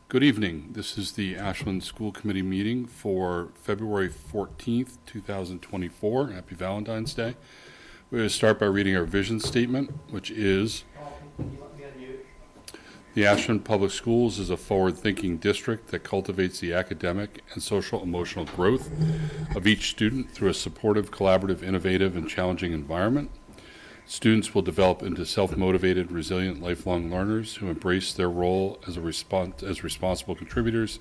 Good evening. This is the Ashland School Committee meeting for February 14th, 2024. Happy Valentine's Day. We're going to start by reading our vision statement, which is the Ashland Public Schools is a forward-thinking district that cultivates the academic and social-emotional growth of each student through a supportive, collaborative, innovative, and challenging environment. Students will develop into self-motivated, resilient, lifelong learners who embrace their role as responsible contributors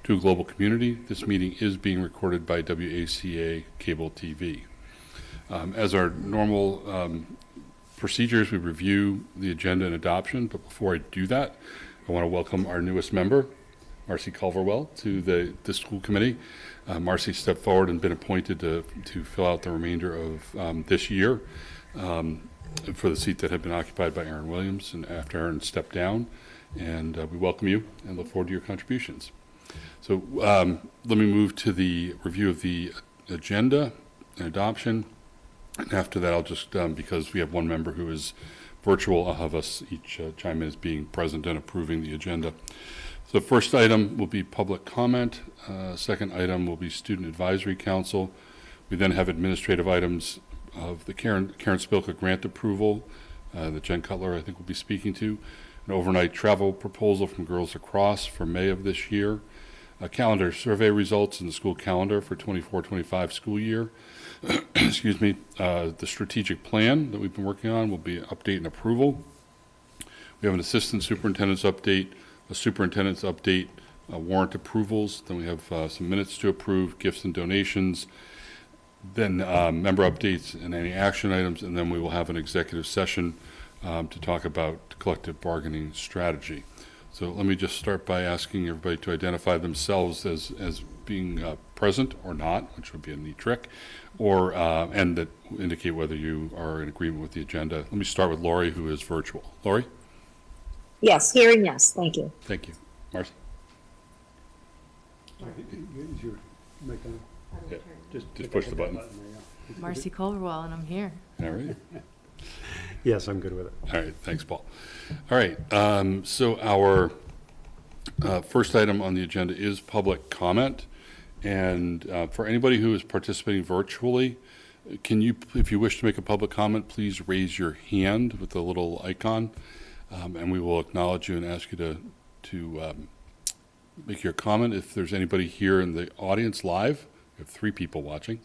to a global community. This meeting is being recorded by WACA Cable TV. As our normal procedures, we review the agenda and adoption, but before I do that, I want to welcome our newest member, Marcy Culverwell, to the school committee. Marcy stepped forward and been appointed to fill out the remainder of this year. For the seat that had been occupied by Aaron Williams, and after Aaron stepped down, and we welcome you and look forward to your contributions. So let me move to the review of the agenda and adoption, and after that I'll just, because we have one member who is virtual, I'll have us each chime in as being present and approving the agenda. So the first item will be public comment, second item will be student advisory council. We then have administrative items of the Karen Spilka grant approval that Jen Cutler, I think, will be speaking to, an overnight travel proposal from Girls Across for May of this year, a calendar survey results in the school calendar for 24-25 school year, excuse me, the strategic plan that we've been working on will be an update and approval. We have an assistant superintendent's update, a superintendent's update, warrant approvals, then we have some minutes to approve, gifts and donations, then member updates and any action items, and then we will have an executive session to talk about collective bargaining strategy. So let me just start by asking everybody to identify themselves as being present or not, which would be a neat trick, or and that indicate whether you are in agreement with the agenda. Let me start with Lori, who is virtual. Lori? Yes, here and yes. Thank you. Thank you. Marcy? Is your mic on? Yeah. Just push the button. Marcy Culverwell, and I'm here. All right. Yes, I'm good with it. All right. Thanks, Paul. All right. So our first item on the agenda is public comment. And for anybody who is participating virtually, can you, if you wish to make a public comment, please raise your hand with the little icon, and we will acknowledge you and ask you to make your comment. If there's anybody here in the audience live, we have 3 people watching,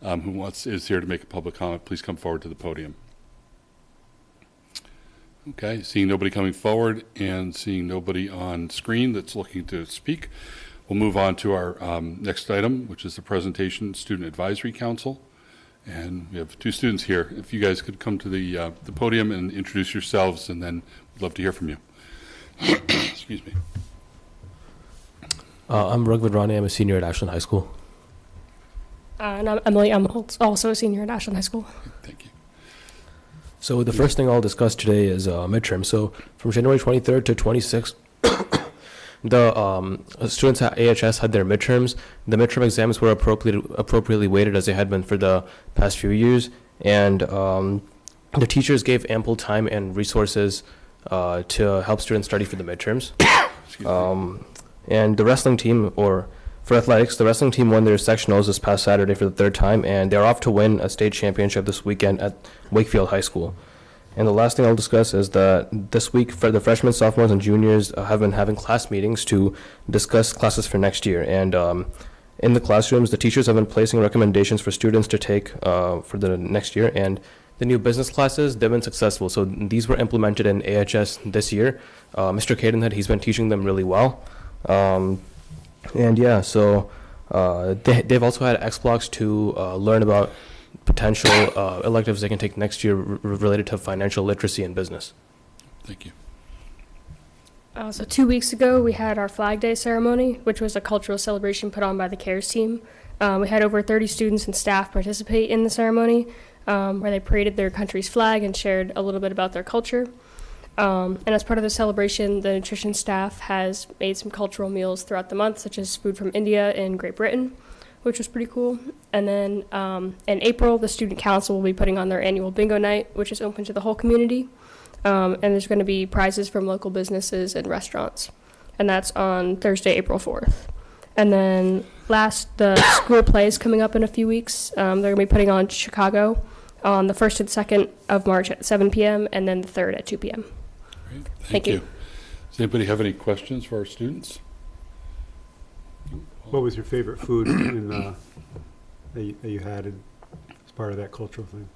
who is here to make a public comment, please come forward to the podium. Okay, seeing nobody coming forward and seeing nobody on screen that's looking to speak, we'll move on to our next item, which is the presentation, Student Advisory Council. And we have 2 students here. If you guys could come to the podium and introduce yourselves, and then we'd love to hear from you. Excuse me. I'm Rugvid Rani. I'm a senior at Ashland High School. And I'm Emily. I'm also a senior at Ashland High School. Thank you. So the first thing I'll discuss today is midterm. So from January 23rd to 26th, the students at AHS had their midterms. The midterm exams were appropriately weighted as they had been for the past few years, and the teachers gave ample time and resources to help students study for the midterms. And the wrestling team, or for athletics, the wrestling team won their sectionals this past Saturday for the 3rd time, and they're off to win a state championship this weekend at Wakefield High School. And the last thing I'll discuss is that this week, for the freshmen, sophomores, and juniors have been having class meetings to discuss classes for next year. And in the classrooms, the teachers have been placing recommendations for students to take for the next year. And the new business classes, they've been successful. So these were implemented in AHS this year. Mr. Cadenhead, he's been teaching them really well. And yeah, so they've also had X blocks to learn about potential electives they can take next year related to financial literacy and business. Thank you. So 2 weeks ago, we had our Flag Day ceremony, which was a cultural celebration put on by the CARES team. We had over 30 students and staff participate in the ceremony, where they paraded their country's flag and shared a little bit about their culture. And as part of the celebration, the nutrition staff has made some cultural meals throughout the month, such as food from India and Great Britain, which was pretty cool. And then in April, the student council will be putting on their annual bingo night, which is open to the whole community. And there's going to be prizes from local businesses and restaurants. And that's on Thursday, April 4th. And then the school play is coming up in a few weeks. They're going to be putting on Chicago on the 1st and 2nd of March at 7 p.m. and then the 3rd at 2 p.m. Great. Thank you. Does anybody have any questions for our students? What was your favorite food that you had as part of that cultural thing?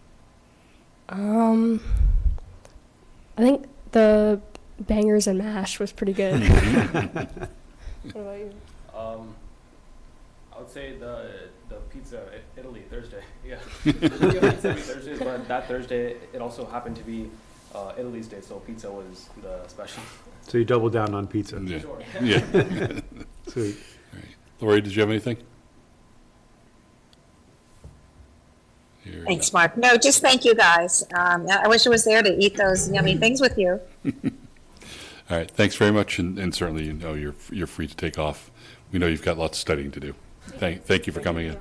I think the bangers and mash was pretty good. What about you? I would say the pizza Italy Thursday. Yeah, pizza every Thursdays, but that Thursday it also happened to be Italy's day, so pizza was the special. So you doubled down on pizza. Yeah. Sure. Yeah. Sweet. Lori, did you have anything? Here we Thanks, Mark. No, just thank you guys. I wish I was there to eat those yummy things with you. All right, thanks very much, and certainly, you're free to take off. We know you've got lots of studying to do. Thank you for coming in.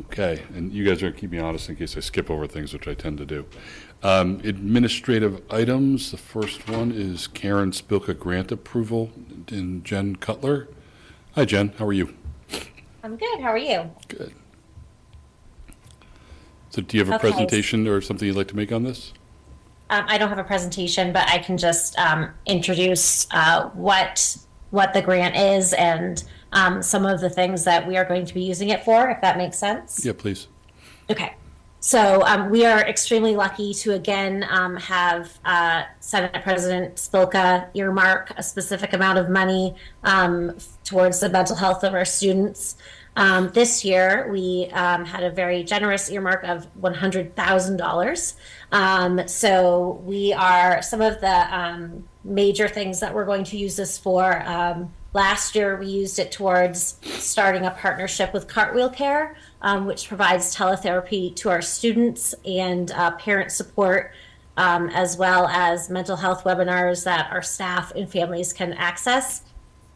Okay, and you guys are gonna keep me honest in case I skip over things, which I tend to do. Administrative items, the first one is Karen Spilka grant approval and Jen Cutler. Hi, Jen, how are you? I'm good. How are you? Good. So do you have a Okay. presentation or something you'd like to make on this? I don't have a presentation, but I can just introduce what the grant is and some of the things that we are going to be using it for, if that makes sense. Yeah, please. Okay. So we are extremely lucky to again have Senate President Spilka earmark a specific amount of money towards the mental health of our students. This year, we had a very generous earmark of $100,000. So we are some of the major things that we're going to use this for. Last year, we used it towards starting a partnership with Cartwheel Care, which provides teletherapy to our students and parent support, as well as mental health webinars that our staff and families can access.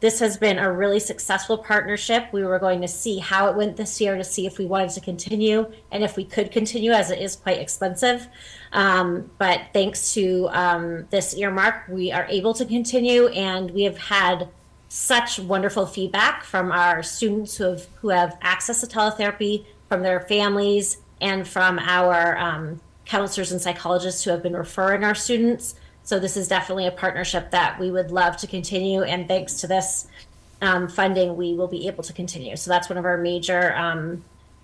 This has been a really successful partnership. We were going to see how it went this year to see if we wanted to continue and if we could continue, as it is quite expensive. But thanks to this earmark, we are able to continue, and we have had such wonderful feedback from our students who have access to teletherapy, from their families, and from our counselors and psychologists who have been referring our students. So this is definitely a partnership that we would love to continue, and thanks to this funding, we will be able to continue. So that's one of our major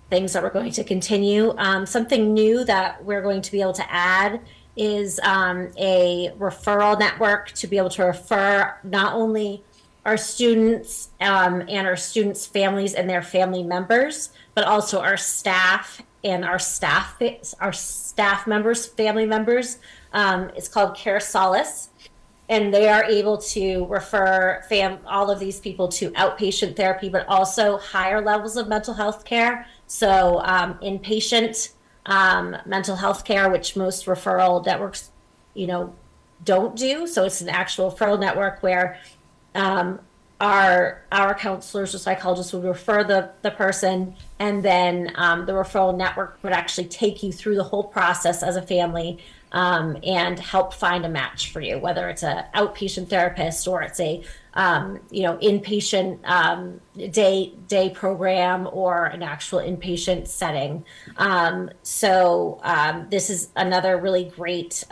things that we're going to continue. Something new that we're going to be able to add is a referral network to be able to refer not only our students and our students' families and their family members, but also our staff and our staff members, family members. It's called Care Solace, and they are able to refer all of these people to outpatient therapy, but also higher levels of mental health care. So inpatient mental health care, which most referral networks, don't do. So it's an actual referral network where our counselors or psychologists would refer the person, and then the referral network would actually take you through the whole process as a family and help find a match for you, whether it's an outpatient therapist or it's a inpatient day program or an actual inpatient setting. So this is another really great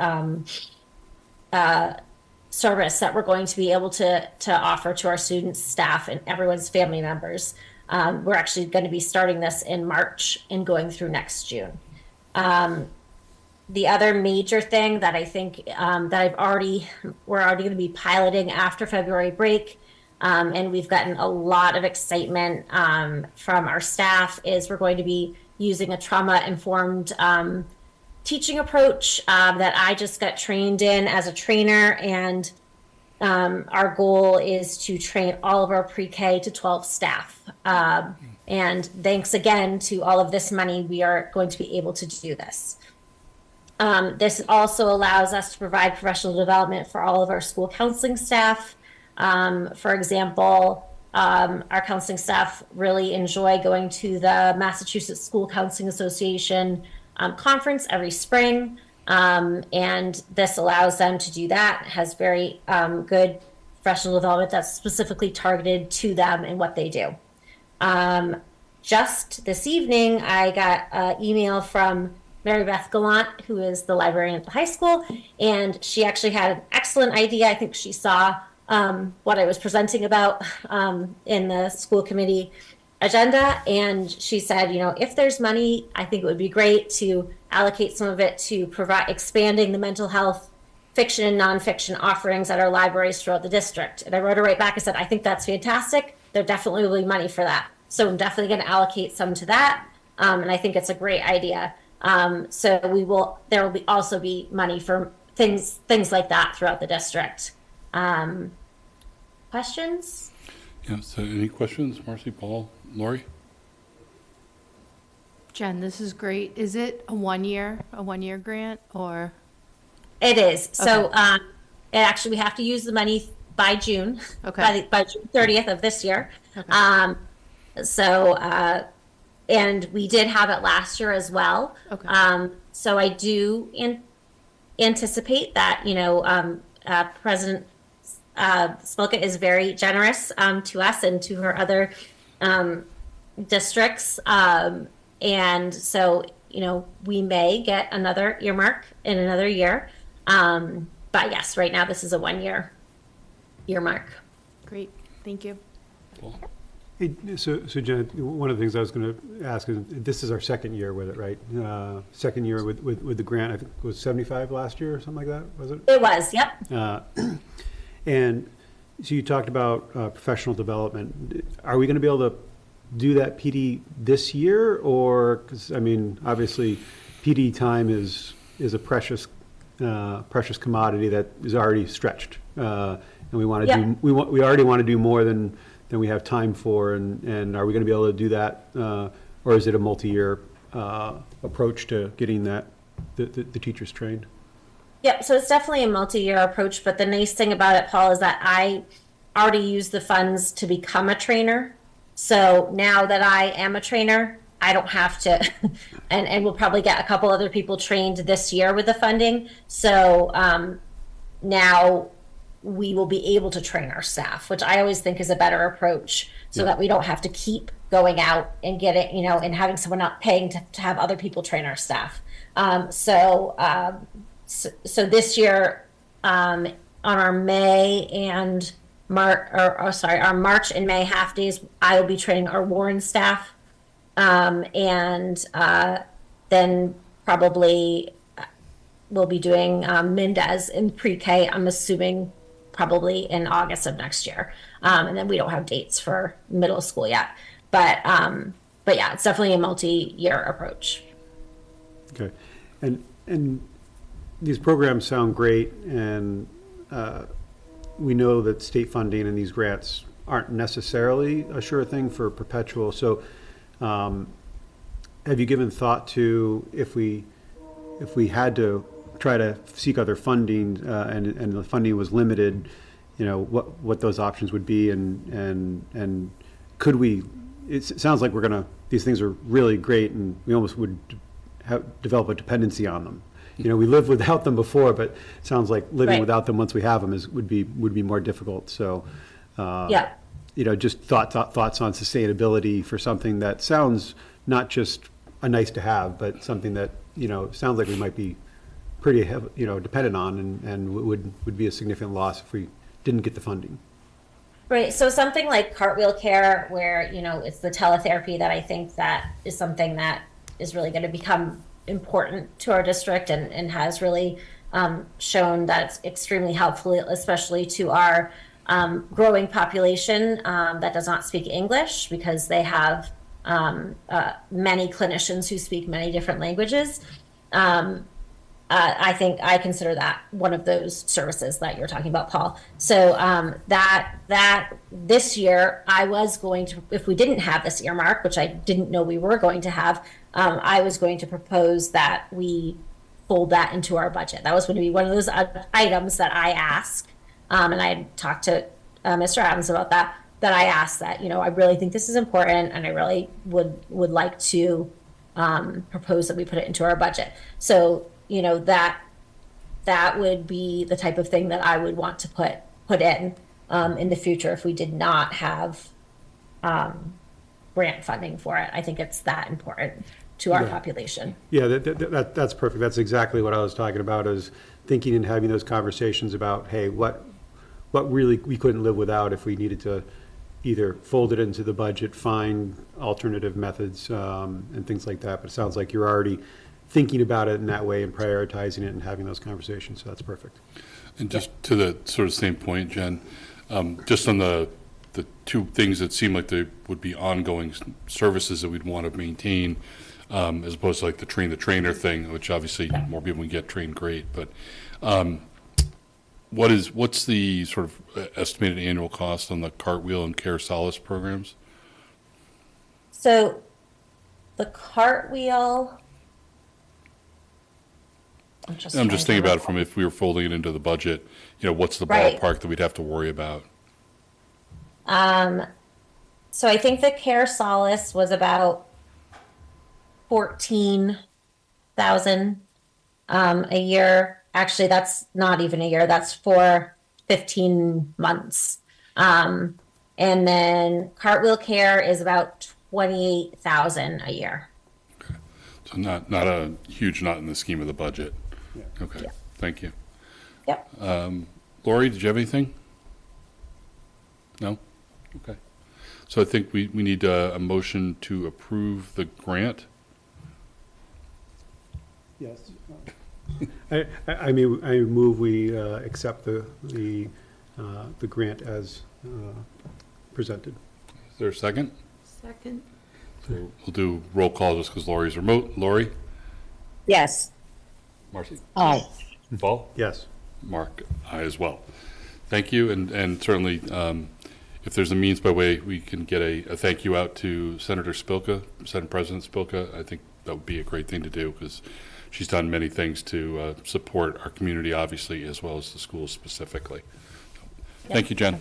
service that we're going to be able to offer to our students, staff, and everyone's family members. We're actually going to be starting this in March and going through next June. The other major thing that I think that we're already going to be piloting after February break, and we've gotten a lot of excitement from our staff, is we're going to be using a trauma-informed teaching approach that I just got trained in as a trainer, and our goal is to train all of our pre-K to 12 staff. And thanks again to all of this money, we are going to be able to do this. This also allows us to provide professional development for all of our school counseling staff. For example, our counseling staff really enjoy going to the Massachusetts School Counseling Association conference every spring. And this allows them to do that. It has very good professional development that's specifically targeted to them and what they do. Just this evening, I got an email from Mary Beth Gallant, who is the librarian at the high school, and she actually had an excellent idea. I think she saw what I was presenting about in the school committee agenda, and she said, you know, if there's money, I think it would be great to allocate some of it to provide expanding the mental health fiction and nonfiction offerings at our libraries throughout the district. And I wrote her right back and said, I think that's fantastic. There definitely will be money for that. So I'm definitely going to allocate some to that. And I think it's a great idea. So there will also be money for things like that throughout the district. Questions? Yeah, so any questions, Marcy, Paul, Lori? Jen, this is great. Is it a one-year grant, or? It is. So Okay. actually, we have to use the money by June, Okay. by June 30th of this year. Okay. And we did have it last year as well. Okay. So I do anticipate that, you know, President Smolka is very generous to us and to her other districts. And so, you know, we may get another earmark in another year. But yes, right now this is a 1-year earmark. Great. Thank you. Paul? Hey, so Jen, one of the things I was going to ask is, this is our second year with it, right? Second year with the grant. I think it was 75 last year or something like that, was it? It was, yep. And so you talked about professional development. Are we going to be able to do that PD this year, or, because I mean, obviously, PD time is a precious commodity that is already stretched, and we want to Yeah. do we already want to do more than we have time for, and are we going to be able to do that, or is it a multi-year approach to getting the teachers trained? Yep, so it's definitely a multi-year approach, but the nice thing about it, Paul, is that I already used the funds to become a trainer. So now that I am a trainer, I don't have to, and we'll probably get a couple other people trained this year with the funding. So now we will be able to train our staff, which I always think is a better approach, so that we don't have to keep going out and get it, you know, and having someone not paying to have other people train our staff. So this year, on our May and our March and May half days, I will be training our Warren staff, and then probably we'll be doing Mendez in pre-K. I'm assuming probably in August of next year, and then we don't have dates for middle school yet. But yeah, it's definitely a multi-year approach. Okay, and these programs sound great, and we know that state funding and these grants aren't necessarily a sure thing for perpetual. So, have you given thought to if we had to try to seek other funding, and the funding was limited, you know, what those options would be, and could we? It sounds like these things are really great, and we almost would develop a dependency on them. You know, we lived without them before, but it sounds like living Right. without them once we have them would be more difficult. So, Yeah. you know, just thoughts on sustainability for something that sounds not just a nice to have, but something that, you know, sounds like we might be pretty heavy, you know, dependent on, and would be a significant loss if we didn't get the funding. Right. So something like cartwheel care, where, you know, it's the teletherapy that I think that is something that is really going to become important to our district, and has really shown that it's extremely helpful, especially to our growing population that does not speak English, because they have many clinicians who speak many different languages. I think I consider that one of those services that you're talking about, Paul. So that this year I was going to, if we didn't have this earmark, which I didn't know we were going to have, I was going to propose that we fold that into our budget. That was going to be one of those items that I asked, and I had talked to Mr. Adams about that. That I asked that, you know, I really think this is important, and I really would like to propose that we put it into our budget. So that would be the type of thing that I would want to put in the future if we did not have grant funding for it. I think it's that important to our population. Yeah, that's perfect. That's exactly what I was talking about, is thinking and having those conversations about, hey, what really we couldn't live without if we needed to either fold it into the budget, find alternative methods, and things like that. But it sounds like you're already thinking about it in that way and prioritizing it and having those conversations, so that's perfect. And just to the sort of same point, Jen, just on the two things that seem like they would be ongoing services that we'd want to maintain, as opposed to like the train the trainer thing, which obviously more people can get trained, great. But what's the sort of estimated annual cost on the Cartwheel and Care Solace programs? So the Cartwheel, I'm just thinking about it from if we were folding it into the budget, what's the Right. ballpark that we'd have to worry about? So I think the Care Solace was about 14,000 a year. Actually, that's not even a year. That's for 15 months. And then Cartwheel Care is about 28,000 a year. Okay. So not a huge nut in the scheme of the budget. Yeah. Okay. Yeah. Thank you. Yep. Lori, did you have anything? No? Okay. So I think we need a motion to approve the grant. Yes. I mean, I move we accept the grant as presented. Is there a second? Second. So we'll do roll call just because Lori's remote. Lori? Yes. Marcy? Aye. Paul? Yes. Mark, I as well. Thank you, and certainly, if there's a means by way we can get a thank you out to Senator Spilka, Senate President Spilka, I think that would be a great thing to do because she's done many things to support our community, obviously, as well as the schools specifically. Thank you, Jen.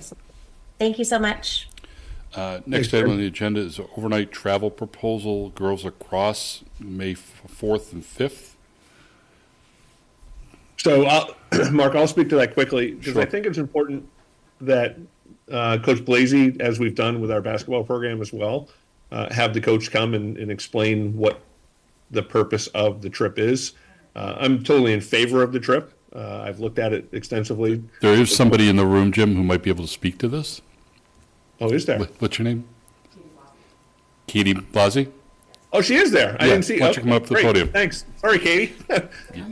Thank you so much. Next item on the agenda is overnight travel proposal, Girls Across, May 4th and 5th. So, Mark, I'll speak to that quickly because Sure. I think it's important that Coach Blasey, as we've done with our basketball program as well, have the coach come and explain what the purpose of the trip is. I'm totally in favor of the trip. I've looked at it extensively. There is somebody in the room, Jim, who might be able to speak to this. Oh, is there? What's your name? Katie Blasey? Oh, she is there. I Yeah, didn't see. why don't you come up to the great. podium? Thanks. Sorry, Katie.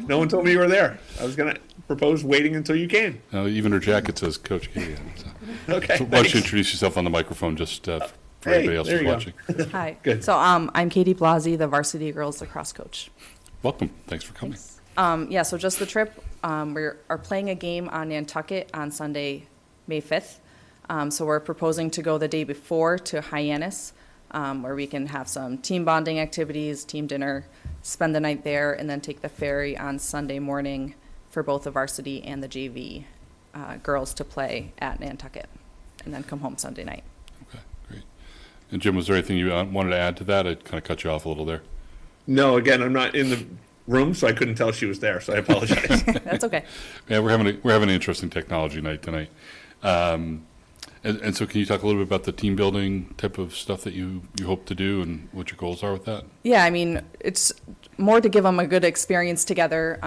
No one told me you were there. I was going to propose waiting until you came. Even her jacket says Coach Katie on it. So. Okay. So why don't you thanks. introduce yourself on the microphone just for Hey, anybody else there who's you go. watching? Hi. Good. So I'm Katie Blasey, the varsity girls lacrosse coach. Welcome. Thanks for coming. Yeah, so just the trip, we are playing a game on Nantucket on Sunday, May 5th. So we're proposing to go the day before to Hyannis, where we can have some team bonding activities, team dinner, spend the night there, and then take the ferry on Sunday morning for both the varsity and the JV girls to play at Nantucket, and then come home Sunday night. Okay, great. And Jim, was there anything you wanted to add to that? I kind of cut you off a little there. No, again, I'm not in the room, so I couldn't tell she was there, so I apologize. That's okay. Yeah, we're having an interesting technology night tonight. And so can you talk a little bit about the team building type of stuff that you hope to do and what your goals are with that? Yeah, I mean, it's more to give them a good experience together.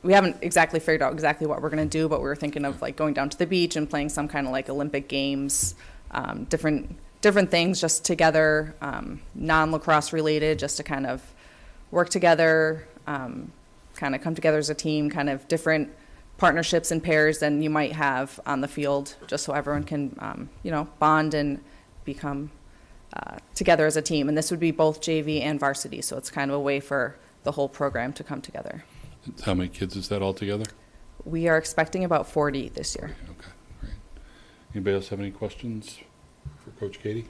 We haven't exactly figured out exactly what we're going to do, but we were thinking of like going down to the beach and playing some kind of like Olympic games, different things just together, non-lacrosse related, just to kind of work together, kind of come together as a team, kind of different partnerships and pairs than you might have on the field, just so everyone can, bond and become together as a team. And this would be both JV and varsity, so it's kind of a way for the whole program to come together. How many kids is that altogether? We are expecting about 40 this year. Okay, great. Anybody else have any questions for Coach Katie?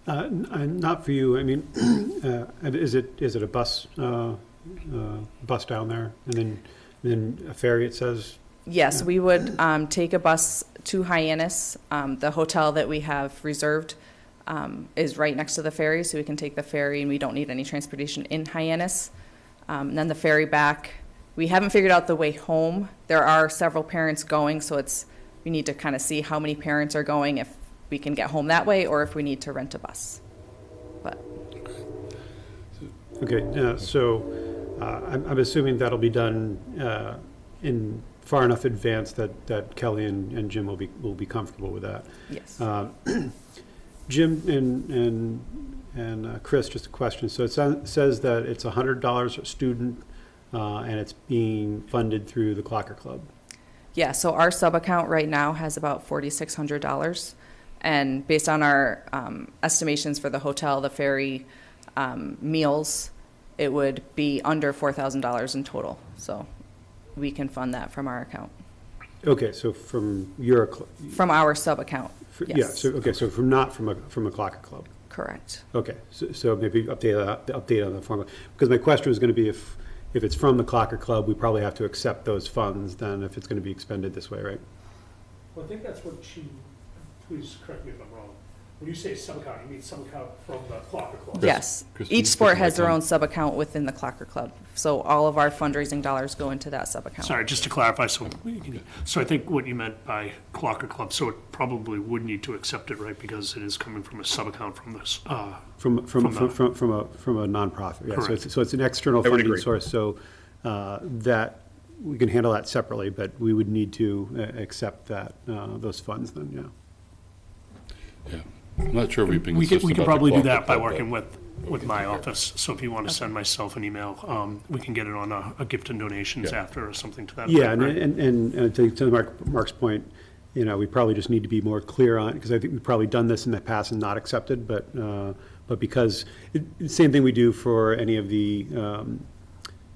Not for you. I mean, is it a bus down there, and then a ferry? It says. Yes, we would take a bus to Hyannis. The hotel that we have reserved is right next to the ferry, so we can take the ferry, and we don't need any transportation in Hyannis. And then the ferry back, we haven't figured out the way home. There are several parents going, so we need to kind of see how many parents are going, if we can get home that way, or if we need to rent a bus. But Okay, so I'm assuming that'll be done in far enough advance that Kelly and Jim will be comfortable with that. yes. Jim and Chris, just a question. So it says that it's $100 a student, and it's being funded through the Clocker Club. Yeah, so our sub-account right now has about $4,600. And based on our estimations for the hotel, the ferry, meals, it would be under $4,000 in total. So we can fund that from our account, Okay, so from your, from our sub-account. yeah, Yes. so, okay, so from a Clocker Club. Correct. Okay, so maybe update on the formula, because my question was gonna be if it's from the Clocker Club, we probably have to accept those funds then if it's gonna be expended this way, right? Well, I think that's what please correct me if I'm wrong. When you say sub-account, you mean sub-account from the Clocker Club? Yes. Christine, Each sport speak to has my their time. own sub-account within the Clocker Club. So all of our fundraising dollars go into that sub-account. Sorry, just to clarify, so I think what you meant by Clocker Club, so it probably would need to accept it, right? Because it is coming from a sub-account from this, From a From nonprofit, yeah, Correct. so it's an external I would funding agree. source, so that, we can handle that separately, but we would need to accept that, those funds then, yeah. Yeah. I'm not sure if we've been we consistent can about the probably do Clocker that by Club, working but- with my office. So if you want to send myself an email, we can get it on a gift and donations Yeah. after or something to that. Yeah, effect, right? and to Mark's point, we probably just need to be more clear on, because I think we've probably done this in the past and not accepted, but because, same thing we do for any of the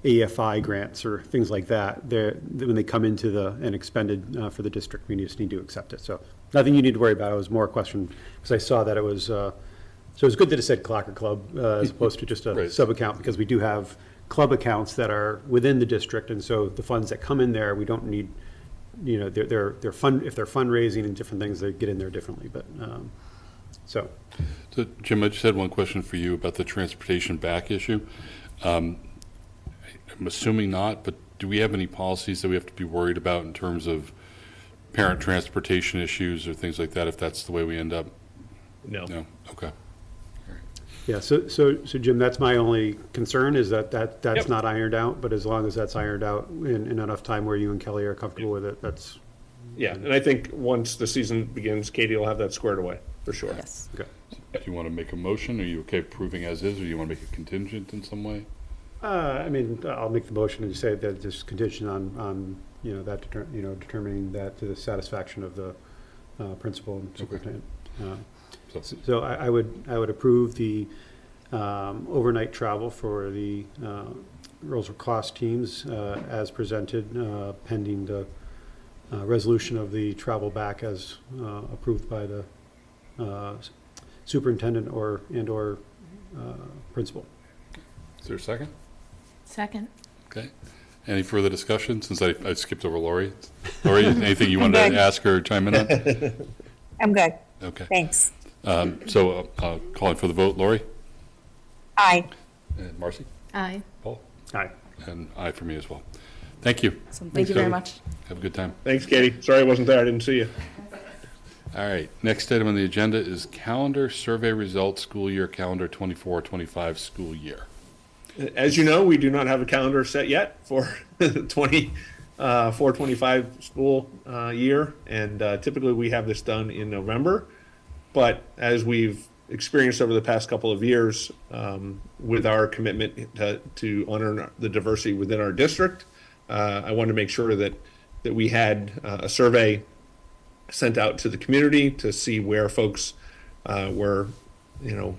AFI grants or things like that, when they come into and expended for the district, we just need to accept it. So nothing you need to worry about. It was more a question, because I saw that it was, so it's good that it said Clocker Club as opposed to just a Right. sub-account, because we do have club accounts that are within the district, and so the funds that come in there, we don't need, if they're fundraising and different things, they get in there differently, but, so. So, Jim, I just had one question for you about the transportation back issue. I'm assuming not, but do we have any policies that we have to be worried about in terms of parent transportation issues or things like that, if that's the way we end up? No. No? Okay. Yeah, so Jim, that's my only concern, is that's Yep. not ironed out, but as long as that's ironed out in enough time where you and Kelly are comfortable with it, that's, Yeah, and I think once the season begins, Katie will have that squared away, for sure. Yes. okay. Do you want to make a motion? Are you okay approving as is, or do you want to make it contingent in some way? I mean, I'll make the motion and say that just contingent on, determining that to the satisfaction of the principal and superintendent. So I would approve the overnight travel for the Rolls Lacrosse teams as presented, pending the resolution of the travel back as approved by the superintendent or principal. Is there a second? Second. Okay. Any further discussion, since I skipped over Lori? Lori, anything you wanted good. to ask or chime in on? I'm good. Okay. Thanks. So calling for the vote, Lori? Aye. And Marcy? Aye. Paul? Aye. And aye for me as well. Thank you. So thank Thanks, you very Kelly. much. Have a good time. Thanks, Katie. Sorry I wasn't there. I didn't see you. All right, next item on the agenda is calendar survey results, school year calendar 24-25 school year. As you know, we do not have a calendar set yet for the 24-25 school year, and typically we have this done in November. But as we've experienced over the past couple of years, with our commitment to honor the diversity within our district, I wanted to make sure that we had a survey sent out to the community to see where folks were,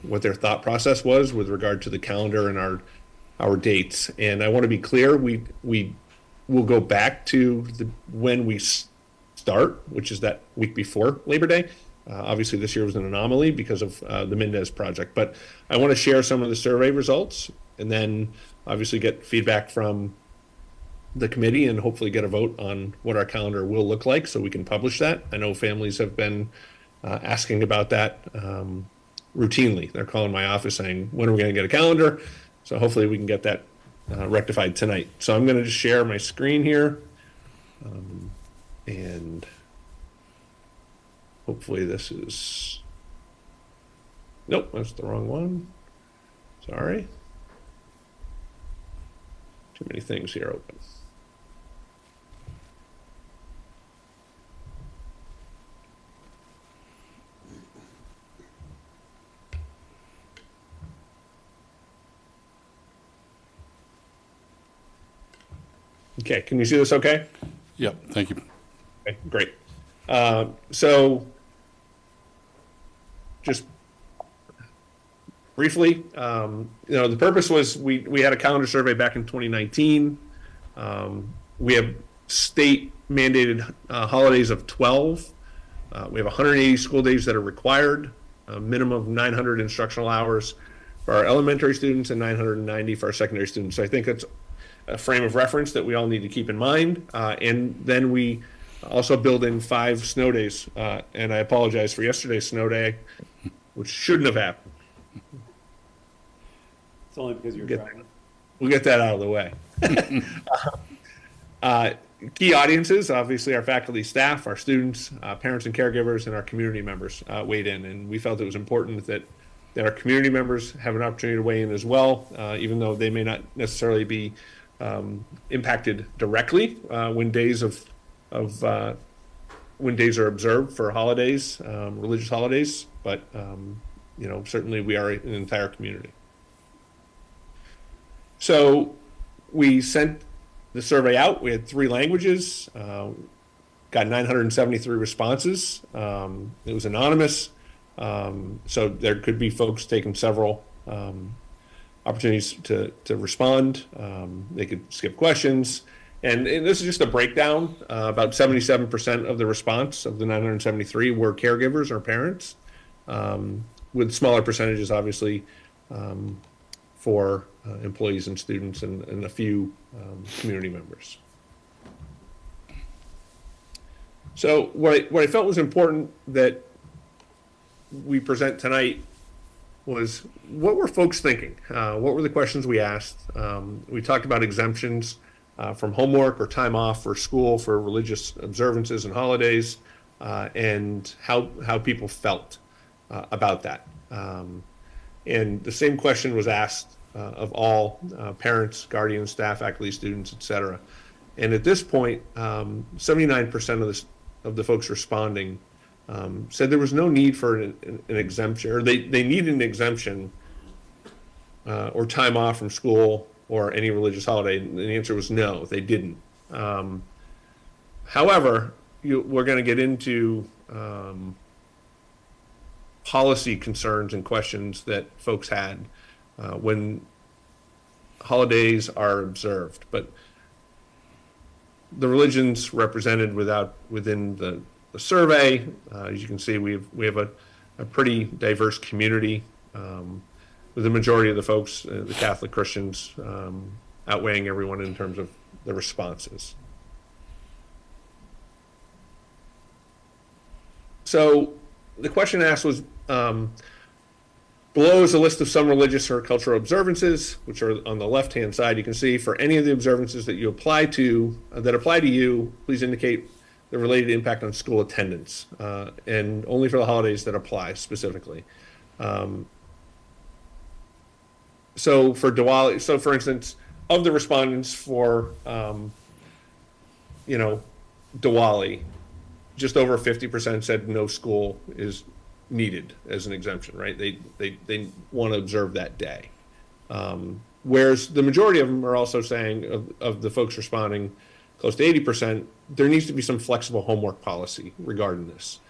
what their thought process was with regard to the calendar and our dates. And I want to be clear, we will go back to when we start, which is that week before Labor Day. Obviously, this year was an anomaly because of the Mendez project. But I want to share some of the survey results and then obviously get feedback from the committee and hopefully get a vote on what our calendar will look like so we can publish that. I know families have been asking about that routinely. They're calling my office saying, when are we going to get a calendar? So hopefully we can get that rectified tonight. So I'm going to just share my screen here, and hopefully this is, nope, that's the wrong one. Sorry. Too many things here open. Okay, can you see this okay? Yep, thank you. Okay, great. So just briefly, the purpose was we had a calendar survey back in 2019. We have state mandated holidays of 12. We have 180 school days that are required, a minimum of 900 instructional hours for our elementary students and 990 for our secondary students. So I think that's a frame of reference that we all need to keep in mind. And then we also build in 5 snow days. And I apologize for yesterday's snow day, which shouldn't have happened. It's only because you're driving. We'll get that out of the way. Key audiences, obviously our faculty, staff, our students, parents and caregivers, and our community members weighed in. And we felt it was important that our community members have an opportunity to weigh in as well, even though they may not necessarily be impacted directly when days are observed for holidays, religious holidays, but certainly we are an entire community. So we sent the survey out. We had 3 languages, got 973 responses. It was anonymous, so there could be folks taking several opportunities to respond. They could skip questions. And this is just a breakdown. About 77% of the response of the 973 were caregivers or parents, with smaller percentages, obviously, for employees and students and a few community members. So what I felt was important that we present tonight was, what were folks thinking? What were the questions we asked? We talked about exemptions from homework or time off for school for religious observances and holidays, and how people felt about that. And the same question was asked of all parents, guardians, staff, faculty, students, etc. And at this point, 79% of the folks responding said there was no need for an exemption, or they needed an exemption or time off from school or any religious holiday. And the answer was no, they didn't. However, we're going to get into policy concerns and questions that folks had when holidays are observed. But the religions represented within the survey, as you can see, we have a pretty diverse community, with the majority of the folks, the Catholic Christians, outweighing everyone in terms of the responses. So the question asked was, below is a list of some religious or cultural observances, which are on the left-hand side. You can see for any of the observances that apply to you, please indicate the related impact on school attendance, and only for the holidays that apply specifically. So for Diwali, so for instance, of the respondents for, Diwali, just over 50% said no school is needed as an exemption, right? They want to observe that day. Whereas the majority of them are also saying, of the folks responding, close to 80%, there needs to be some flexible homework policy regarding this.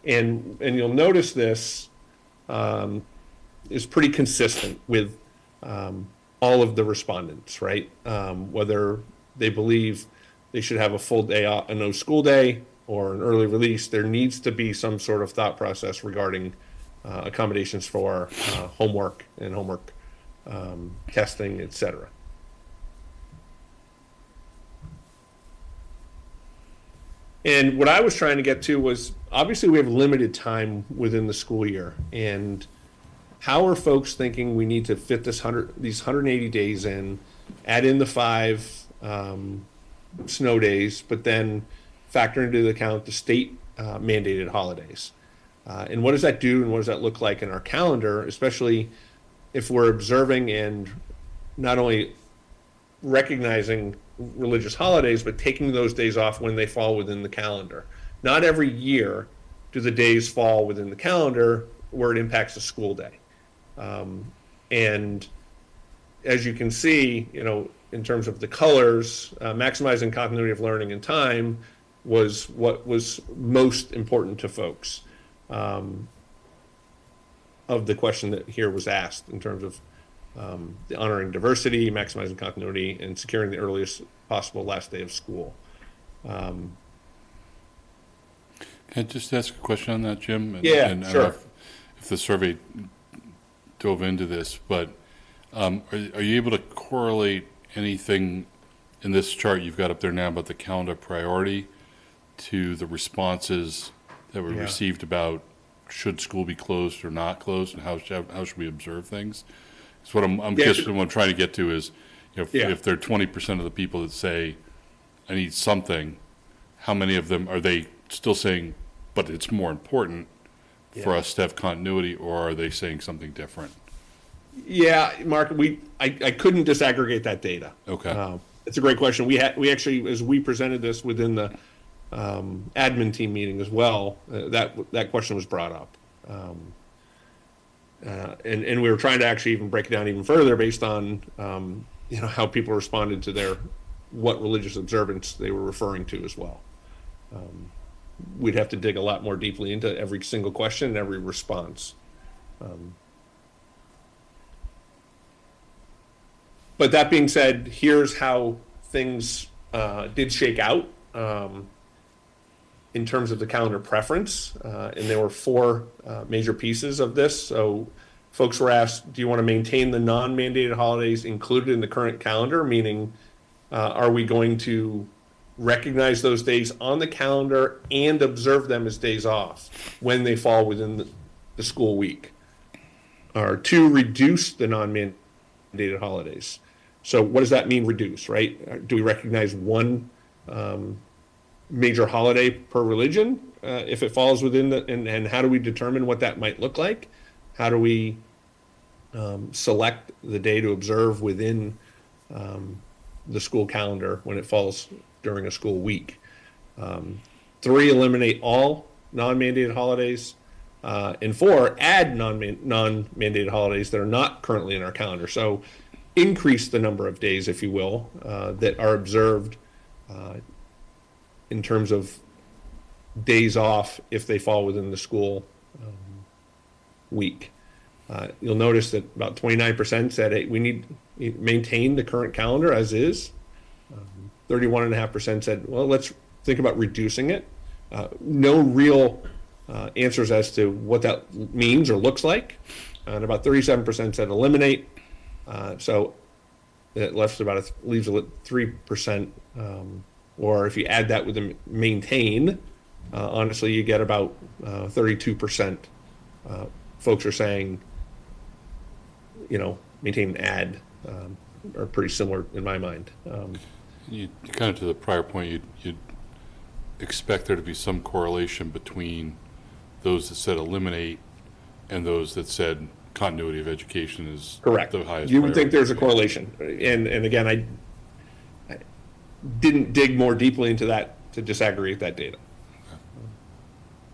And you'll notice this is pretty consistent with all of the respondents, right? Whether they believe they should have a full day off, a no school day, or an early release, there needs to be some sort of thought process regarding accommodations for homework and homework testing, etc. And what I was trying to get to was, obviously we have limited time within the school year, and how are folks thinking we need to fit these 180 days in add in the 5 snow days, but then factor into account the state mandated holidays. And what does that do, and what does that look like in our calendar, especially if we're observing and not only recognizing religious holidays, but taking those days off when they fall within the calendar. Not every year do the days fall within the calendar where it impacts a school day. And as you can see, in terms of the colors, maximizing continuity of learning and time was what was most important to folks of the question that here was asked in terms of the honoring diversity, maximizing continuity, and securing the earliest possible last day of school. Can I just ask a question on that, Jim? Yeah, and I don't sure. know if the survey dove into this, but are you able to correlate anything in this chart you've got up there now about the calendar priority to the responses that were received about should school be closed or not closed, and how should we observe things? So what I'm trying to get to is, if there are 20% of the people that say, I need something, how many of them are they still saying, but it's more important for us to have continuity, or are they saying something different? Yeah, Mark, I couldn't disaggregate that data. Okay. It's a great question. We actually, as we presented this within the admin team meeting as well, that question was brought up. And we were trying to actually even break it down even further based on how people responded to what religious observance they were referring to as well. We'd have to dig a lot more deeply into every single question and every response. But that being said, here's how things did shake out in terms of the calendar preference. And there were 4 major pieces of this. So folks were asked, do you want to maintain the non-mandated holidays included in the current calendar? Meaning, are we going to recognize those days on the calendar and observe them as days off when they fall within the school week? Or 2, reduce the non-mandated holidays. So what does that mean, reduce, right? Do we recognize one major holiday per religion if it falls within and how do we determine what that might look like? How do we select the day to observe within the school calendar when it falls during a school week? 3, eliminate all non-mandated holidays. And 4, add non-mandated holidays that are not currently in our calendar. So increase the number of days, if you will, that are observed in terms of days off if they fall within the school week. You'll notice that about 29% said, hey, we need to maintain the current calendar as is. 31.5% said, well, let's think about reducing it. No real answers as to what that means or looks like. And about 37% said eliminate. So it leaves about 3%. Or if you add that with the maintain, honestly, you get about 32%. Folks are saying, maintain and add are pretty similar in my mind. You kind of to the prior point, you'd expect there to be some correlation between those that said eliminate and those that said continuity of education is correct. The highest You would priority. think there's a correlation. And again, I didn't dig more deeply into that to disaggregate that data.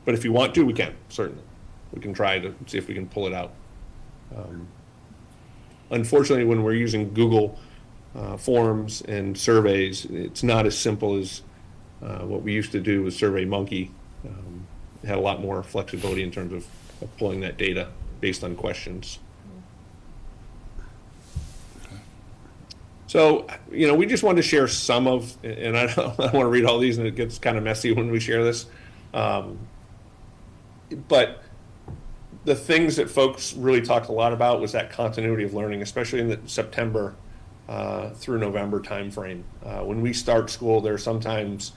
But if you want to, we can, certainly. We can try to see if we can pull it out. Unfortunately, when we're using Google forms and surveys, it's not as simple as what we used to do with SurveyMonkey. It had a lot more flexibility in terms of pulling that data based on questions. So, we just wanted to share some of, and I don't want to read all these, and it gets kind of messy when we share this. But the things that folks really talked a lot about was that continuity of learning, especially in the September through November timeframe. When we start school, there are sometimes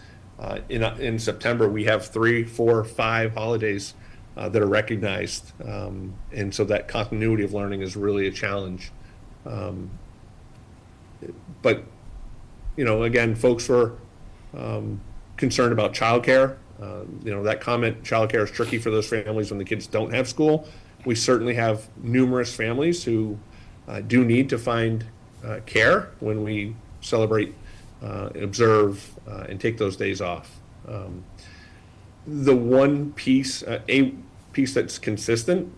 in September we have 3, 4, 5 holidays that are recognized, and so that continuity of learning is really a challenge. but, again, folks were concerned about childcare. That comment, childcare is tricky for those families when the kids don't have school. We certainly have numerous families who do need to find care when we celebrate, observe, and take those days off. The one piece, a piece that's consistent,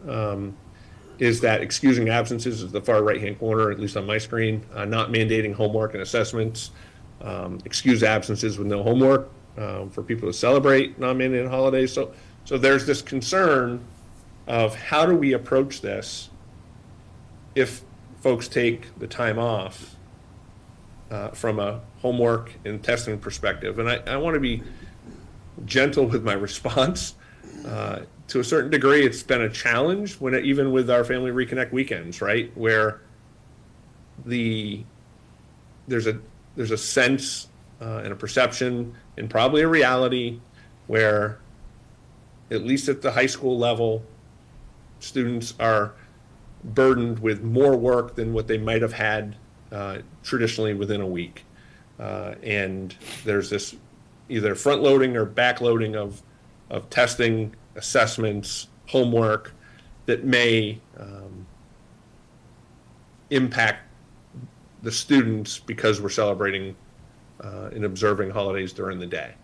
is that excusing absences is the far right-hand corner, at least on my screen, not mandating homework and assessments, excuse absences with no homework for people to celebrate non-mandated holidays. So there's this concern of how do we approach this if folks take the time off from a homework and testing perspective. And I want to be gentle with my response. To a certain degree, it's been a challenge even with our Family Reconnect weekends, right? Where there's a sense and a perception and probably a reality where, at least at the high school level, students are burdened with more work than what they might have had traditionally within a week. And there's this either front loading or back loading of testing, assessments, homework that may impact the students because we're celebrating and observing holidays during the day,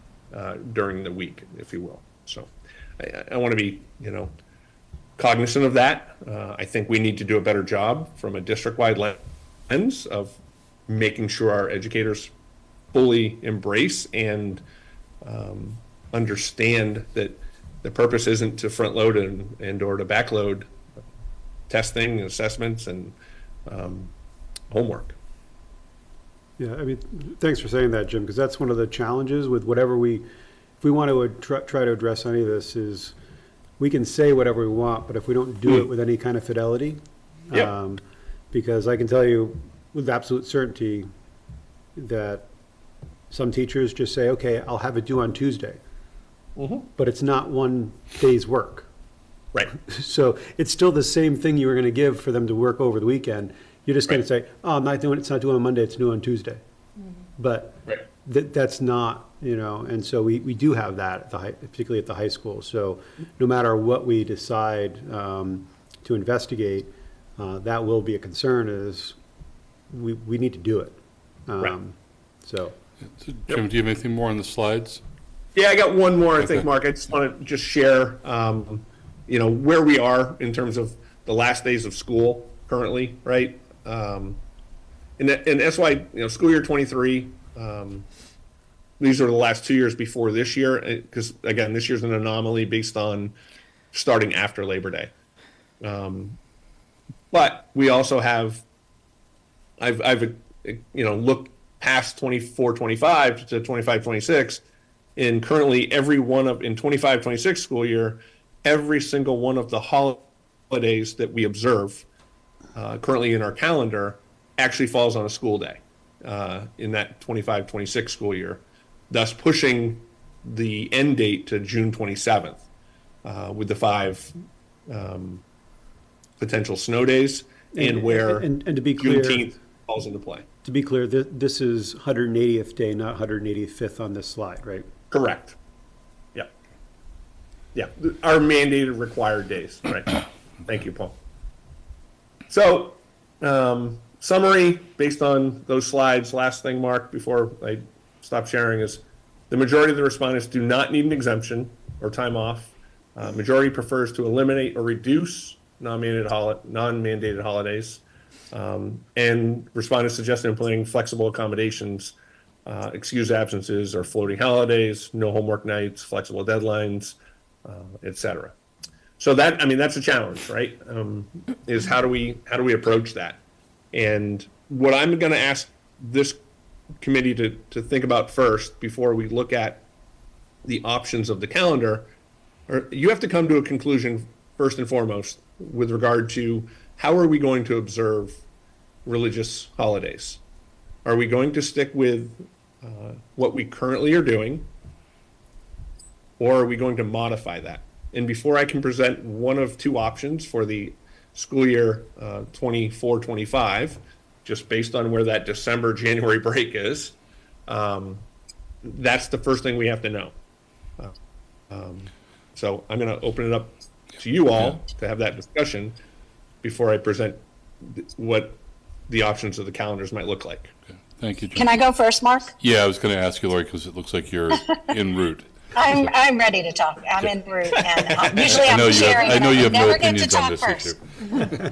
during the week, if you will. So I want to be, cognizant of that. I think we need to do a better job from a district-wide lens of making sure our educators fully embrace and understand that the purpose isn't to front load and or to back load testing, assessments, and homework. Yeah, I mean, thanks for saying that, Jim, because that's one of the challenges with whatever if we want to try to address any of this is we can say whatever we want, but if we don't do it with any kind of fidelity, because I can tell you with absolute certainty that some teachers just say, okay, I'll have it due on Tuesday. But it's not one day's work. Right. So it's still the same thing you were going to give for them to work over the weekend. You're just going to say, oh, it's not due on Monday, it's due on Tuesday. But that's not, and so we do have that, particularly at the high school. So no matter what we decide to investigate, that will be a concern is we need to do it. So Jim, do you have anything more on the slides? Yeah, I got one more, I think, Mark. I just want to share, where we are in terms of the last days of school currently, right? And that's why, school year 23, these are the last 2 years before this year, because, again, this year's an anomaly based on starting after Labor Day. But we also have, I've looked past 24, 25 to 25, 26, and currently in 25, 26 school year, every single one of the holidays that we observe currently in our calendar actually falls on a school day in that 25, 26 school year, thus pushing the end date to June 27th with the 5 potential snow days and where and to be clear, Juneteenth falls into play. To be clear, this is 180th day, not 185th on this slide, right? Correct. Yeah. Yeah. Our mandated required days. Right. Thank you, Paul. So, summary based on those slides. Last thing, Mark, before I stop sharing is the majority of the respondents do not need an exemption or time off. Majority prefers to eliminate or reduce non-mandated holidays. And respondents suggested implementing flexible accommodations, excuse absences or floating holidays, no homework nights, flexible deadlines, et cetera. So that's a challenge, right? Is how do we approach that? And what I'm going to ask this committee to think about first before we look at the options of the calendar, you have to come to a conclusion first and foremost with regard to how are we going to observe religious holidays? Are we going to stick with what we currently are doing, or are we going to modify that? And before I can present one of two options for the school year 24-25, just based on where that December, January break is. That's the first thing we have to know. So I'm going to open it up to you all to have that discussion before I present what the options of the calendars might look like. Okay. Thank you, John. Can I go first, Mark? Yeah, I was going to ask you, Lori, because it looks like you're en route. I'm ready to talk. I'm en route, and usually I'm chairing. I know you have no never get to opinions on talk this first. issue.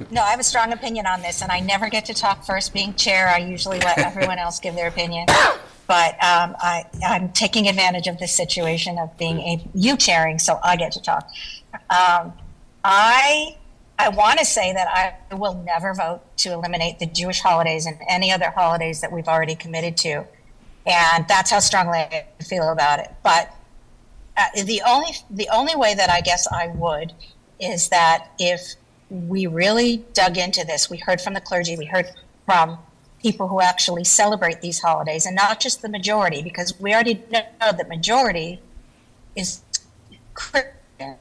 No, I have a strong opinion on this, and I never get to talk first. Being chair, I usually let everyone else give their opinion. But I'm taking advantage of this situation of being you chairing, so I get to talk. I want to say that I will never vote to eliminate the Jewish holidays and any other holidays that we've already committed to, and that's how strongly I feel about it. But the only way that I guess I would is that if we really dug into this, we heard from the clergy, we heard from people who actually celebrate these holidays, and not just the majority, because we already know that majority is Christian,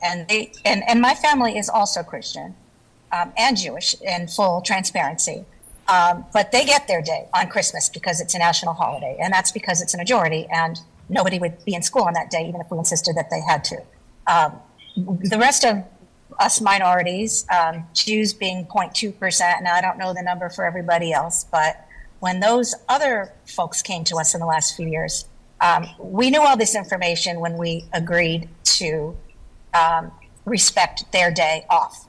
and my family is also Christian and Jewish in full transparency. But they get their day on Christmas because it's a national holiday, and that's because it's a majority, and nobody would be in school on that day, even if we insisted that they had to. The rest of us minorities, Jews being 0.2%, now I don't know the number for everybody else, but when those other folks came to us in the last few years, we knew all this information when we agreed to respect their day off.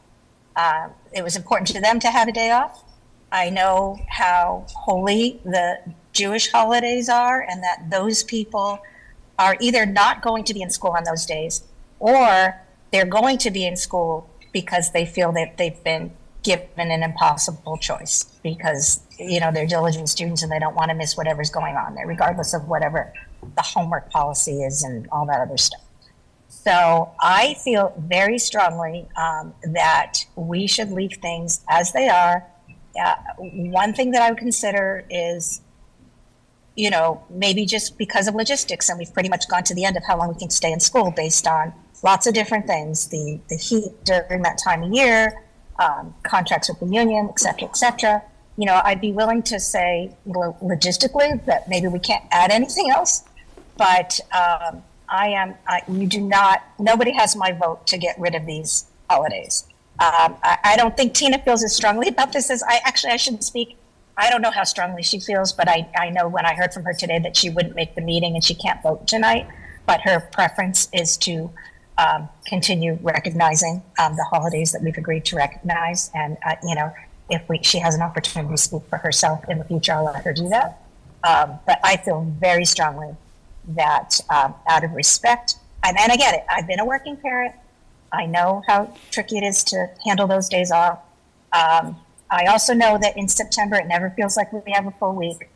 It was important to them to have a day off. I know how holy the Jewish holidays are, and that those people are either not going to be in school on those days, or they're going to be in school because they feel that they've been given an impossible choice because, they're diligent students and they don't want to miss whatever's going on there, regardless of whatever the homework policy is and all that other stuff. So I feel very strongly that we should leave things as they are. One thing that I would consider is, maybe just because of logistics, and we've pretty much gone to the end of how long we can stay in school based on lots of different things, the heat during that time of year, contracts with the union, et cetera, et cetera. I'd be willing to say logistically that maybe we can't add anything else, but nobody has my vote to get rid of these holidays. I don't think Tina feels as strongly about this as I shouldn't speak. I don't know how strongly she feels, but I know when I heard from her today that she wouldn't make the meeting and she can't vote tonight, but her preference is to continue recognizing the holidays that we've agreed to recognize. And, if she has an opportunity to speak for herself in the future, I'll let her do that. But I feel very strongly that out of respect, and I get it, I've been a working parent. I know how tricky it is to handle those days off. I also know that in September, it never feels like we have a full week.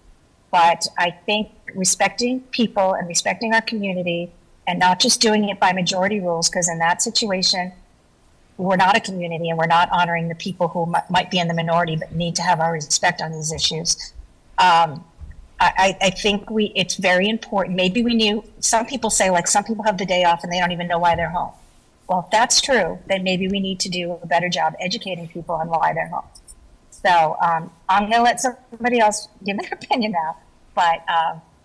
But I think respecting people and respecting our community and not just doing it by majority rules, because in that situation, we're not a community and we're not honoring the people who might be in the minority but need to have our respect on these issues. I think it's very important. Maybe we knew, some people say some people have the day off and they don't even know why they're home. Well, if that's true, then maybe we need to do a better job educating people on why they're home. So I'm going to let somebody else give their opinion now, but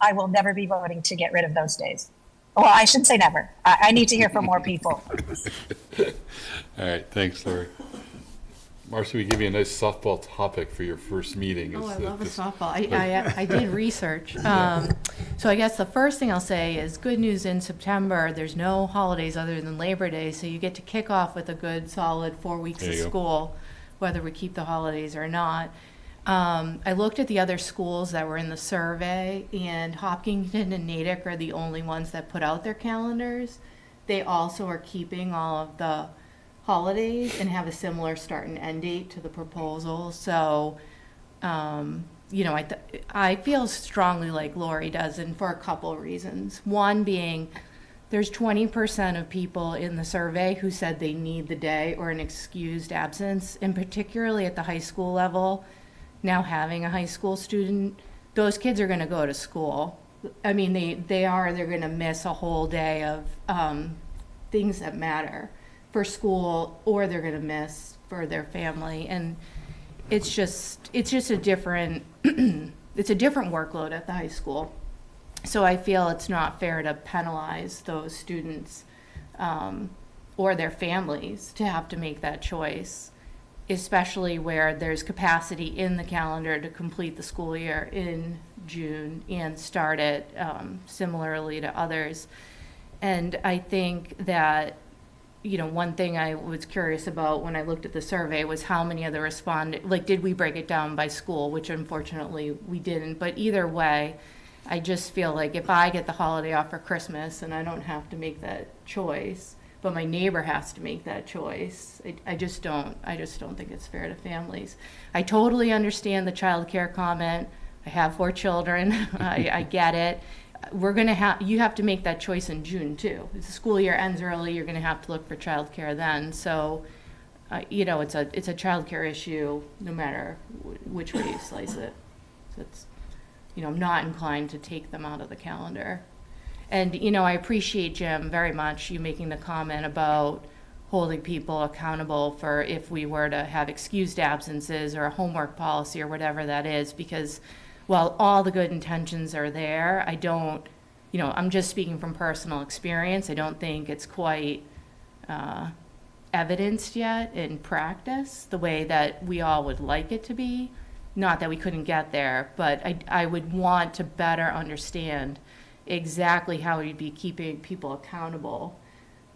I will never be voting to get rid of those days. Well, I shouldn't say never. I need to hear from more people. All right, thanks, Lori. Marcia, we give you a nice softball topic for your first meeting. I love a softball. I did research. So I guess the first thing I'll say is good news in September. There's no holidays other than Labor Day, so you get to kick off with a good, solid 4 weeks of school, whether we keep the holidays or not. I looked at the other schools that were in the survey, and Hopkinton and Natick are the only ones that put out their calendars. They also are keeping all of the holidays and have a similar start and end date to the proposal. So, I feel strongly like Lori does, and for a couple of reasons. One being, there's 20% of people in the survey who said they need the day or an excused absence, and particularly at the high school level. Now having a high school student, those kids are going to go to school. I mean, they're going to miss a whole day of things that matter for school, or they're going to miss for their family. And it's just a different, it's a different workload at the high school. So I feel it's not fair to penalize those students or their families to have to make that choice, especially where there's capacity in the calendar to complete the school year in June and start it similarly to others. And I think that, you know, one thing I was curious about when I looked at the survey was how many of the respondents, like, did we break it down by school, which unfortunately we didn't. But either way, I just feel like if I get the holiday off for Christmas and I don't have to make that choice, but my neighbor has to make that choice, I just don't think it's fair to families. I totally understand the child care comment. I have 4 children. I get it. You have to make that choice in June too. If the school year ends early, you're gonna have to look for child care then. So, you know, it's a child care issue no matter which way you slice it. So it's, you know, I'm not inclined to take them out of the calendar. And, you know, I appreciate, Jim, very much you making the comment about holding people accountable for if we were to have excused absences or a homework policy or whatever that is, because while all the good intentions are there, I don't, you know, I'm just speaking from personal experience. I don't think it's quite evidenced yet in practice the way that we all would like it to be. Not that we couldn't get there, but I would want to better understand exactly how we'd be keeping people accountable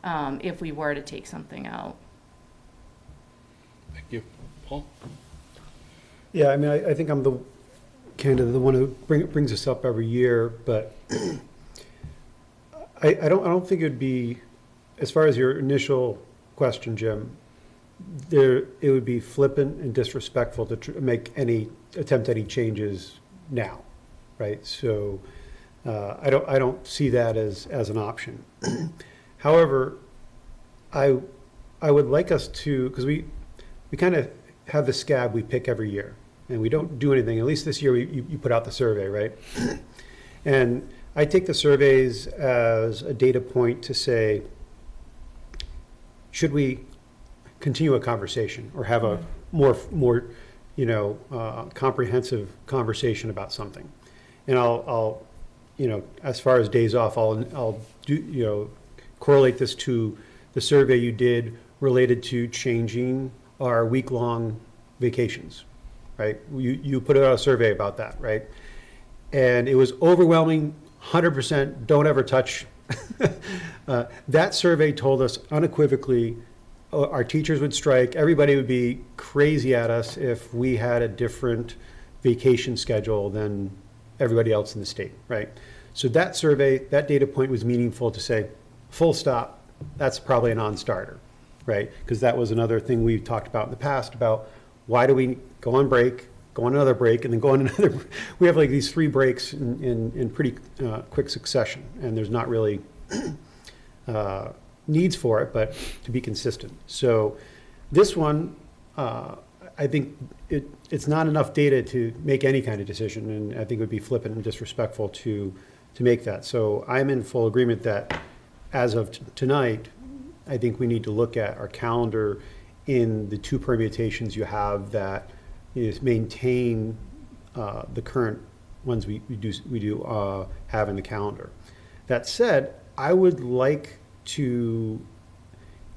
if we were to take something out. Thank you. Paul? Yeah, I mean, I think I'm the one who brings this up every year, but I don't think it'd be, as far as your initial question, Jim, it would be flippant and disrespectful to attempt any changes now, right? So I don't see that as an option. However, I would like us to, because we kind of have the scab we pick every year, and we don't do anything. At least this year, you put out the survey, right? And I take the surveys as a data point to say, should we continue a conversation or have a more comprehensive conversation about something? And I'll as far as days off, I'll do, correlate this to the survey you did related to changing our week-long vacations, right? You put out a survey about that, right? And it was overwhelming, 100% don't ever touch. That survey told us unequivocally our teachers would strike, everybody would be crazy at us if we had a different vacation schedule than everybody else in the state, right? So that survey, that data point was meaningful to say, full stop, that's probably a non-starter, right? Because that was another thing we talked about in the past about why do we go on break, go on another break, and then go on another. We have like these 3 breaks in pretty quick succession, and there's not really needs for it, but to be consistent. So this one, I think it's not enough data to make any kind of decision, and I think it would be flippant and disrespectful to make that. So I'm in full agreement that as of tonight, I think we need to look at our calendar in the 2 permutations you have that maintain the current ones we do have in the calendar. That said, I would like to,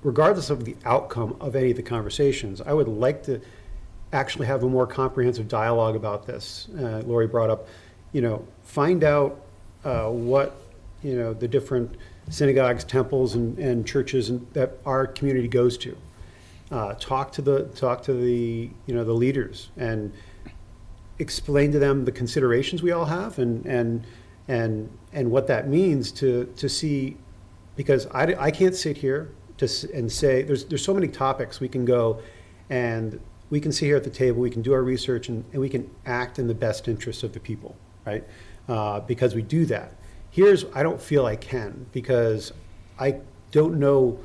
regardless of the outcome of any of the conversations, I would like to actually have a more comprehensive dialogue about this. Lori brought up, find out what, the different synagogues, temples, and churches that our community goes to. Talk to the the leaders and explain to them the considerations we all have and what that means to see, because I can't sit here and say there's so many topics we can go, and we can sit here at the table, we can do our research, and we can act in the best interest of the people, right? Because we do that. I don't feel I can, because I don't know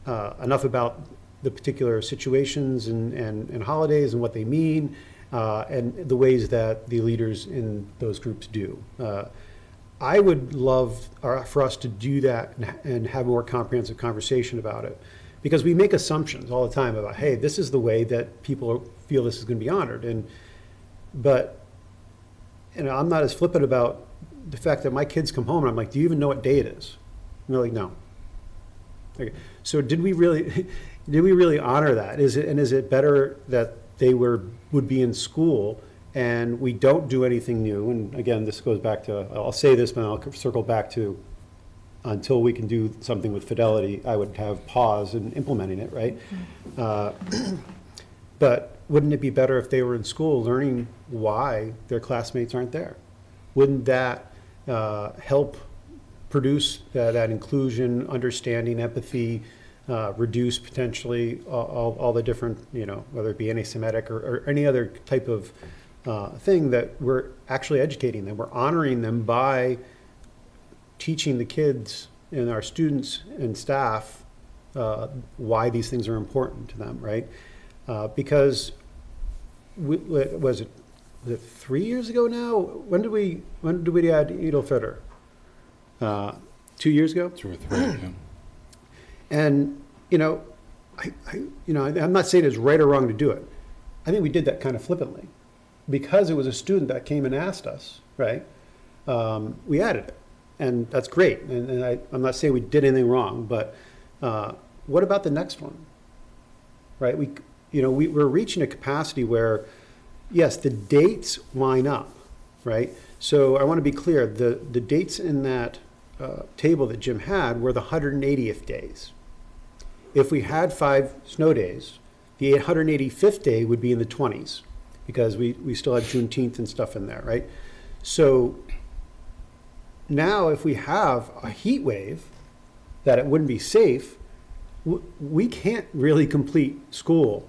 enough about the particular situations and holidays and what they mean, and the ways that the leaders in those groups do. I would love for us to do that and have a more comprehensive conversation about it, because we make assumptions all the time about, hey, this is the way that people feel this is going to be honored. But I'm not as flippant about the fact that my kids come home and I'm like, do you even know what day it is? And they're like, no. Okay. So did we really honor that? Is it better that they would be in school and we don't do anything new? And again, this goes back to, I'll say this, but I'll circle back to, until we can do something with fidelity, I would have pause in implementing it, right? But wouldn't it be better if they were in school learning why their classmates aren't there? Wouldn't that help produce that inclusion, understanding, empathy, reduce potentially all the different, whether it be anti-Semitic or any other type of thing, that we're actually educating them, we're honoring them by teaching the kids and our students and staff why these things are important to them, right? Because was it 3 years ago now? When did we add Eid al-Fitr? 2 years ago? 2 or 3, yeah. And I'm not saying it's right or wrong to do it. I think we did that kind of flippantly because it was a student that came and asked us, right? We added it. And that's great. And I'm not saying we did anything wrong, but what about the next one? Right? We're reaching a capacity where, yes, the dates line up, right? So I want to be clear, the dates in that table that Jim had were the 180th days. If we had 5 snow days, the 185th day would be in the 20s because we still had Juneteenth and stuff in there, right? So now, if we have a heat wave that it wouldn't be safe, we can't really complete school.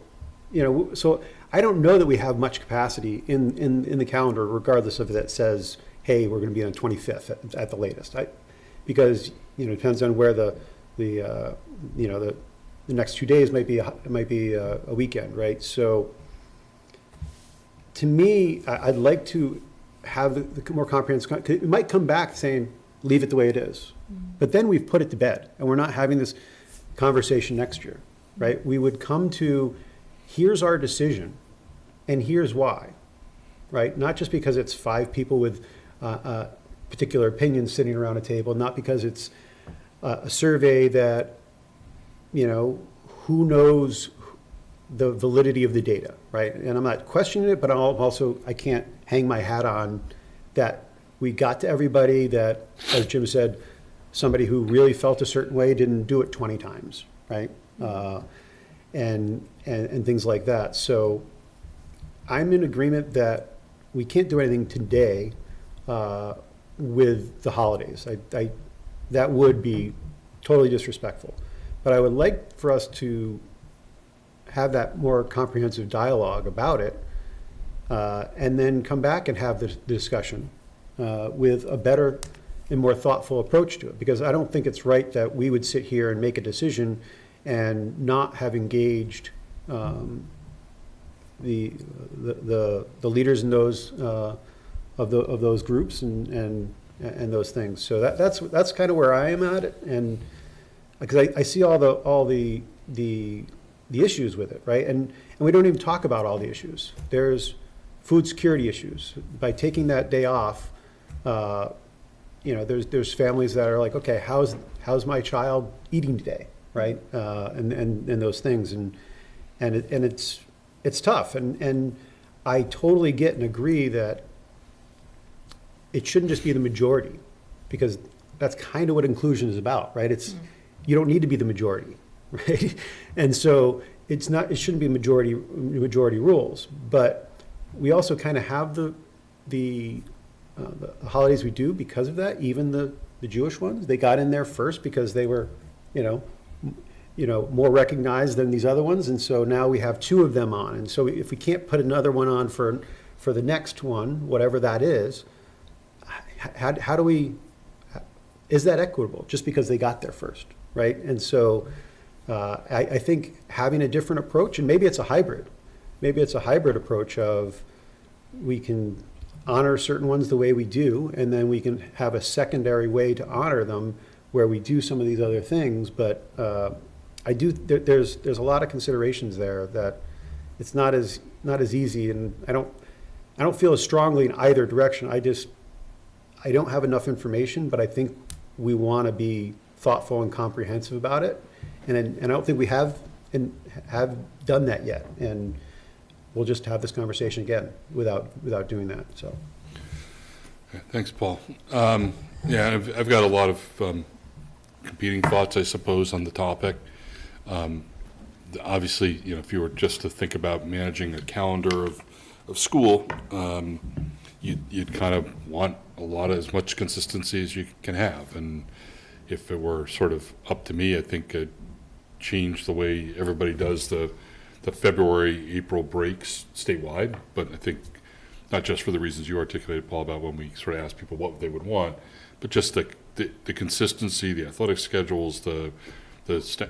So I don't know that we have much capacity in the calendar, regardless of if it says, hey, we're going to be on the 25th at the latest. Because it depends on where the next 2 days might be a weekend, right? So to me, I'd like to have the more comprehensive, it might come back saying, leave it the way it is. But then we've put it to bed and we're not having this conversation next year, right? We would come to, here's our decision and here's why, right? Not just because it's 5 people with particular opinions sitting around a table, not because it's a survey that, who knows the validity of the data, right? And I'm not questioning it, but I can't hang my hat on that we got to everybody, that, as Jim said, somebody who really felt a certain way didn't do it 20 times, right? And things like that. So I'm in agreement that we can't do anything today with the holidays. That would be totally disrespectful. But I would like for us to have that more comprehensive dialogue about it, and then come back and have the discussion with a better and more thoughtful approach to it. Because I don't think it's right that we would sit here and make a decision and not have engaged the leaders in those of those groups and those things. So that's kind of where I am at it, and because I see all the issues with it, right? And we don't even talk about all the issues. There's food security issues. By taking that day off, there's families that are like, okay, how's my child eating today, right? And those things, and it's tough. And I totally get and agree that it shouldn't just be the majority, because that's kind of what inclusion is about, right? You don't need to be the majority, right? And so it shouldn't be majority rules, but we also kind of have the holidays we do because of that. Even the Jewish ones, they got in there first because they were, more recognized than these other ones, and so now we have 2 of them on. And so if we can't put another one on for the next one, whatever that is, how do we? Is that equitable? Just because they got there first, right? And so I think having a different approach, and maybe it's a hybrid. Maybe it's a hybrid approach of we can honor certain ones the way we do, and then we can have a secondary way to honor them where we do some of these other things. But there's a lot of considerations there that it's not as easy, and I don't feel as strongly in either direction. I don't have enough information, but I think we want to be thoughtful and comprehensive about it, and I don't think we have done that yet, and we'll just have this conversation again without doing that. So, Thanks, Paul. Yeah, I've got a lot of competing thoughts, I suppose, on the topic. Obviously, if you were just to think about managing a calendar of school, you'd kind of want as much consistency as you can have. And if it were sort of up to me, I think I'd change the way everybody does the February, April breaks statewide. But I think not just for the reasons you articulated, Paul, about when we sort of ask people what they would want, but just the consistency, the athletic schedules, it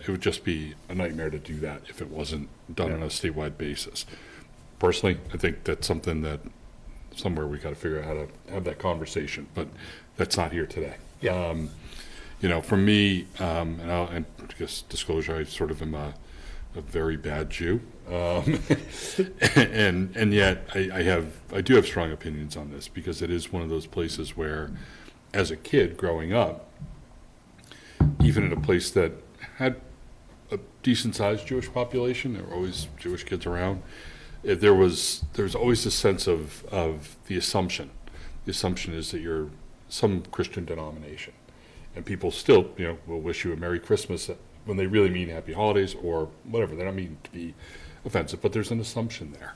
would just be a nightmare to do that if it wasn't done on a statewide basis. Personally, I think that's something that somewhere we got to figure out how to have that conversation, but that's not here today. Yeah. For me, and just disclosure, I sort of am a very bad Jew, and yet I do have strong opinions on this, because it is one of those places where, as a kid growing up, even in a place that had a decent-sized Jewish population, there were always Jewish kids around. There was always a sense of the assumption. The assumption is that you're some Christian denomination, and people still, will wish you a Merry Christmas when they really mean Happy Holidays or whatever. They don't mean to be offensive, but there's an assumption there.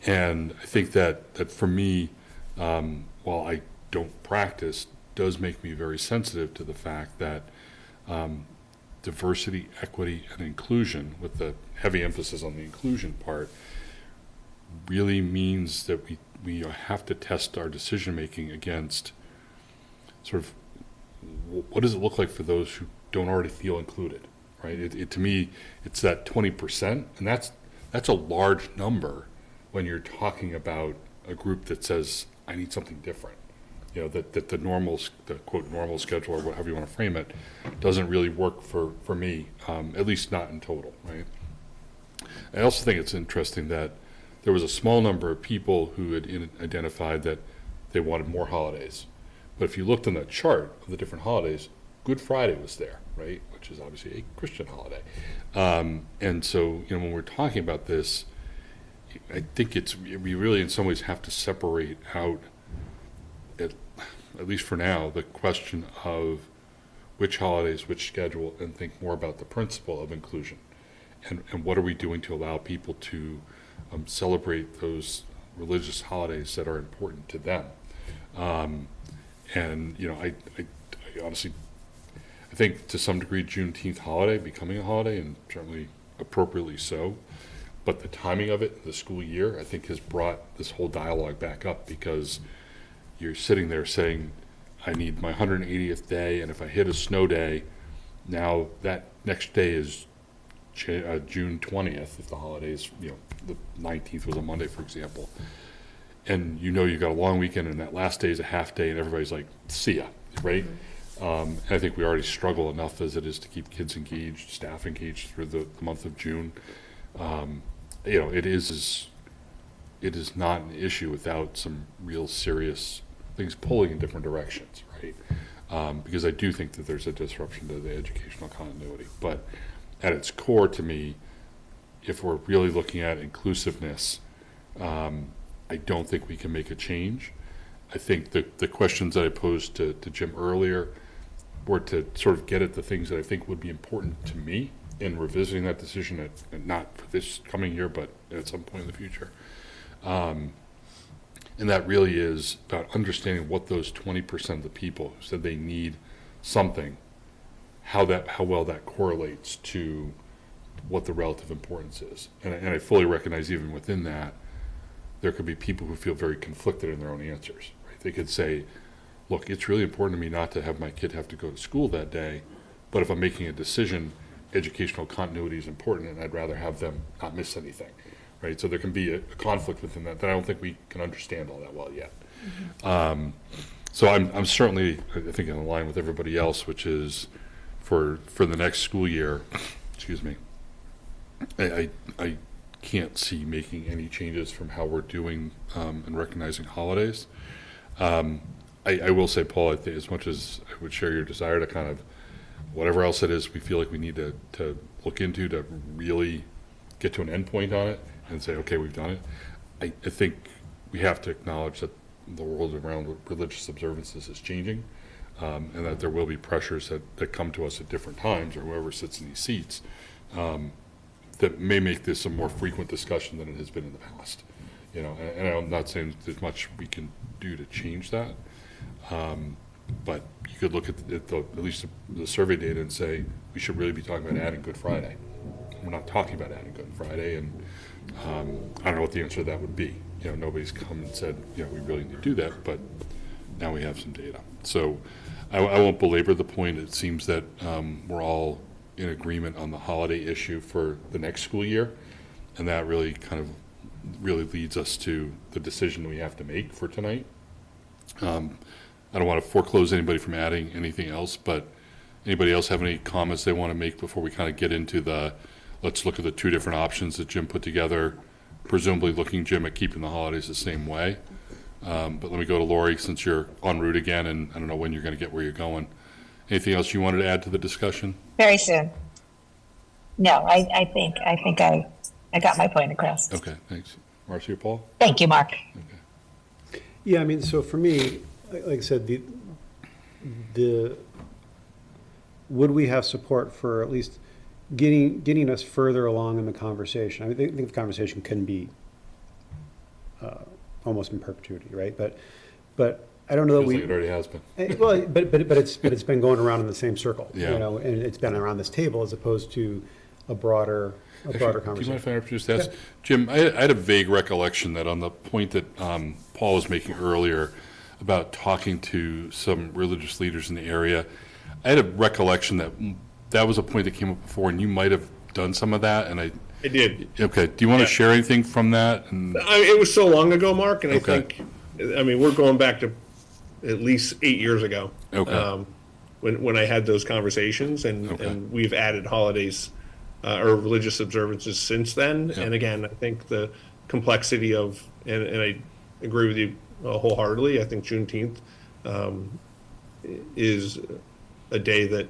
And I think that for me, while I don't practice, does make me very sensitive to the fact that diversity, equity, and inclusion, with the heavy emphasis on the inclusion part, really means that we have to test our decision-making against sort of what does it look like for those who don't already feel included, right? To me, it's that 20%, and that's a large number when you're talking about a group that says, I need something different. That the quote normal schedule, or however you want to frame it, doesn't really work for me, at least not in total, right? I also think it's interesting that there was a small number of people who had identified that they wanted more holidays. But if you looked on that chart of the different holidays, Good Friday was there, right? Which is obviously a Christian holiday. And so, when we're talking about this, I think we really in some ways have to separate out, at least for now, the question of which holidays, which schedule, and think more about the principle of inclusion. And what are we doing to allow people to celebrate those religious holidays that are important to them? I honestly, I think to some degree Juneteenth holiday becoming a holiday, and certainly appropriately so, but the timing of it, the school year, I think has brought this whole dialogue back up, because you're sitting there saying, I need my 180th day, and if I hit a snow day, now that next day is June 20th, if the holidays, the 19th was a Monday, for example. And you've got a long weekend, and that last day is a half day, and everybody's like, see ya, right? Mm-hmm. And I think we already struggle enough as it is to keep kids engaged, staff engaged through the month of June. It is not an issue without some real serious things pulling in different directions, right? Because I do think that there's a disruption to the educational continuity. But at its core, to me, if we're really looking at inclusiveness, I don't think we can make a change. I think the questions that I posed to Jim earlier were to sort of get at the things that I think would be important to me in revisiting that decision, not for this coming year, but at some point in the future. And that really is about understanding what those 20% of the people who said they need something, how well that correlates to what the relative importance is. And I fully recognize even within that, there could be people who feel very conflicted in their own answers. Right? They could say, look, it's really important to me not to have my kid have to go to school that day, but if I'm making a decision, educational continuity is important, and I'd rather have them not miss anything. Right? So there can be a conflict within that I don't think we can understand all that well yet. Mm-hmm. So I'm certainly, I think, in line with everybody else, which is for the next school year, excuse me, I can't see making any changes from how we're doing and recognizing holidays. I will say, Paul, I think as much as I would share your desire to kind of, whatever else it is we feel like we need to look into to really get to an end point on it and say, okay, we've done it. I think we have to acknowledge that the world around religious observances is changing, and that there will be pressures that come to us at different times, or whoever sits in these seats, that may make this a more frequent discussion than it has been in the past. You know, and I'm not saying there's much we can do to change that, but you could look at least the survey data and say we should really be talking about adding Good Friday. We're not talking about adding Good Friday, and I don't know what the answer to that would be. You know, nobody's come and said, you know, we really need to do that, but now we have some data. So I won't belabor the point. It seems that we're all in agreement on the holiday issue for the next school year, and that really kind of leads us to the decision we have to make for tonight. I don't want to foreclose anybody from adding anything else, but anybody else have any comments they want to make before we kind of get into let's look at the two different options that Jim put together, presumably looking, Jim, at keeping the holidays the same way. But let me go to Lori, since you're en route again, and I don't know when you're going to get where you're going. Anything else you wanted to add to the discussion? Very soon. No, I think I got my point across. Okay, thanks. Marcy or Paul? Thank you, Mark. Okay. Yeah, I mean, so for me, like I said, the would we have support for at least getting us further along in the conversation? I think the conversation can be almost in perpetuity, right? But I don't know that Feels we. like it already has been. Well, but it's been going around in the same circle, Yeah. you know, and it's been around this table as opposed to a broader Actually, conversation. do you mind if I interrupt you just ask? Jim, I had a vague recollection that on the point that Paul was making earlier about talking to some religious leaders in the area, I had a recollection that was a point that came up before, and you might have done some of that, and I did. Okay, do you want to share anything from that? And It was so long ago, Mark, and I Okay. think, I mean, we're going back to at least 8 years ago. Okay. When I had those conversations, and we've added holidays or religious observances since then. Yeah. And again, I think the complexity of, and I agree with you wholeheartedly, I think Juneteenth is a day that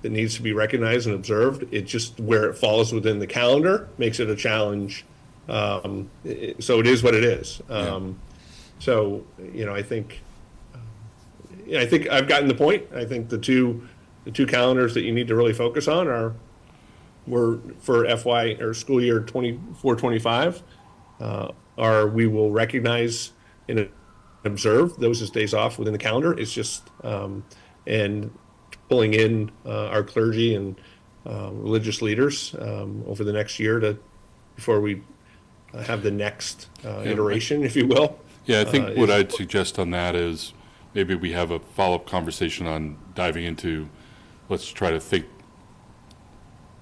needs to be recognized and observed. It just, where it falls within the calendar makes it a challenge. So it is what it is. So, you know, I think I've gotten the point. I think the two calendars that you need to really focus on were for FY or school year 24-25, we will recognize and observe those as days off within the calendar. It's just, and pulling in our clergy and religious leaders over the next year before we have the next iteration, if you will. Yeah, I think what I'd suggest on that is maybe we have a follow-up conversation on diving into, let's try to think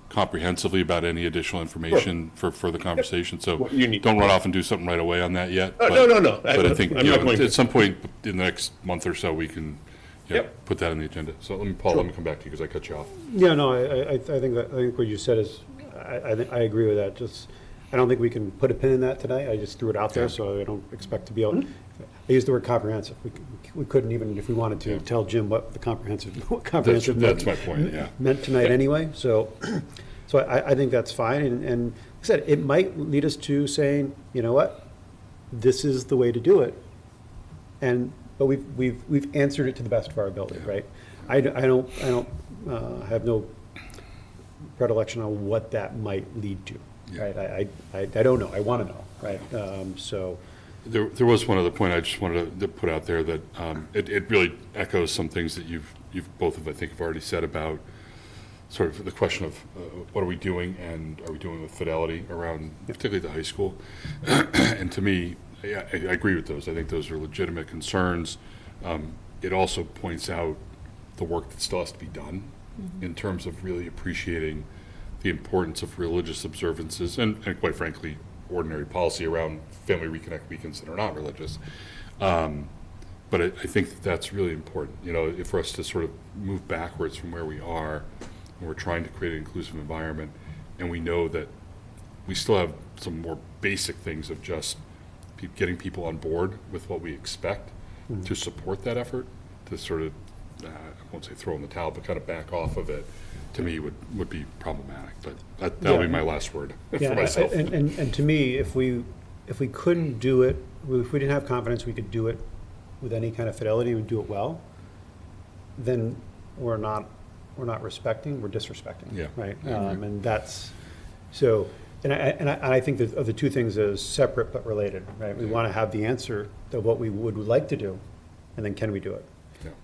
comprehensively about any additional information for the conversation. So What you need. don't run off and do something right away on that yet. No. But I think I'm not going to. at some point in the next month or so, we can Yep. put that on the agenda. So Paul, let me come back to you because I cut you off. Yeah, no, I think what you said is, I agree with that. Just, I don't think we can put a pin in that tonight. I just threw it out there, so I don't expect to be able. I used the word comprehensive. We couldn't even, if we wanted to, tell Jim what comprehensive That's my point, yeah. meant tonight anyway. So I think that's fine. And like I said, it might lead us to saying, you know what, this is the way to do it. But we've answered it to the best of our ability, right? I don't have no predilection on what that might lead to, right? I don't know. I want to know, right? So. There was one other point I just wanted to put out there that it really echoes some things that you've both of, I think, have already said about sort of the question of what are we doing, and are we doing with fidelity around particularly the high school. And to me, I agree with those. I think those are legitimate concerns. It also points out the work that still has to be done in terms of really appreciating the importance of religious observances and quite frankly, ordinary policy around family reconnect weekends that are not religious. But I think that's really important, you know, for us to sort of move backwards from where we are, and we're trying to create an inclusive environment. and we know that we still have some more basic things of just getting people on board with what we expect to support that effort, to sort of, I won't say throw in the towel, but kind of back off of it, to me would be problematic. But that'll be my last word for myself. And to me, if we couldn't do it, if we didn't have confidence we could do it with any kind of fidelity and do it well, then we're not respecting, we're disrespecting. Yeah. Right. And that's so. And I think that of the two things as separate but related. Right. We want to have the answer to what we would like to do, and then can we do it?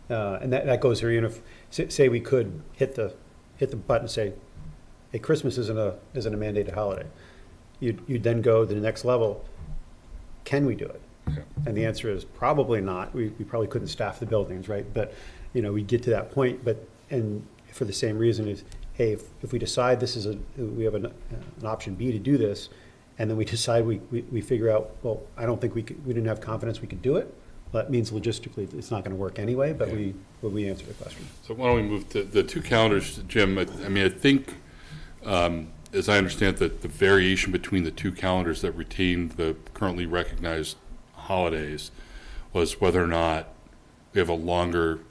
Yeah. And that goes here. You know, say we could hit the button and say, "Hey, Christmas isn't a mandated holiday." You'd then go to the next level. Can we do it? Yeah. And the answer is probably not. We probably couldn't staff the buildings, right? But, you know, we get to that point, and for the same reason is, hey, if we decide we have an option B to do this, and then we decide we figure out, well, I don't think we didn't have confidence we could do it. Well, that means logistically it's not going to work anyway, but we answer the question. So why don't we move to the two calendars, Jim? I mean, I think, as I understand that the variation between the two calendars that retained the currently recognized holidays was whether or not we have a longer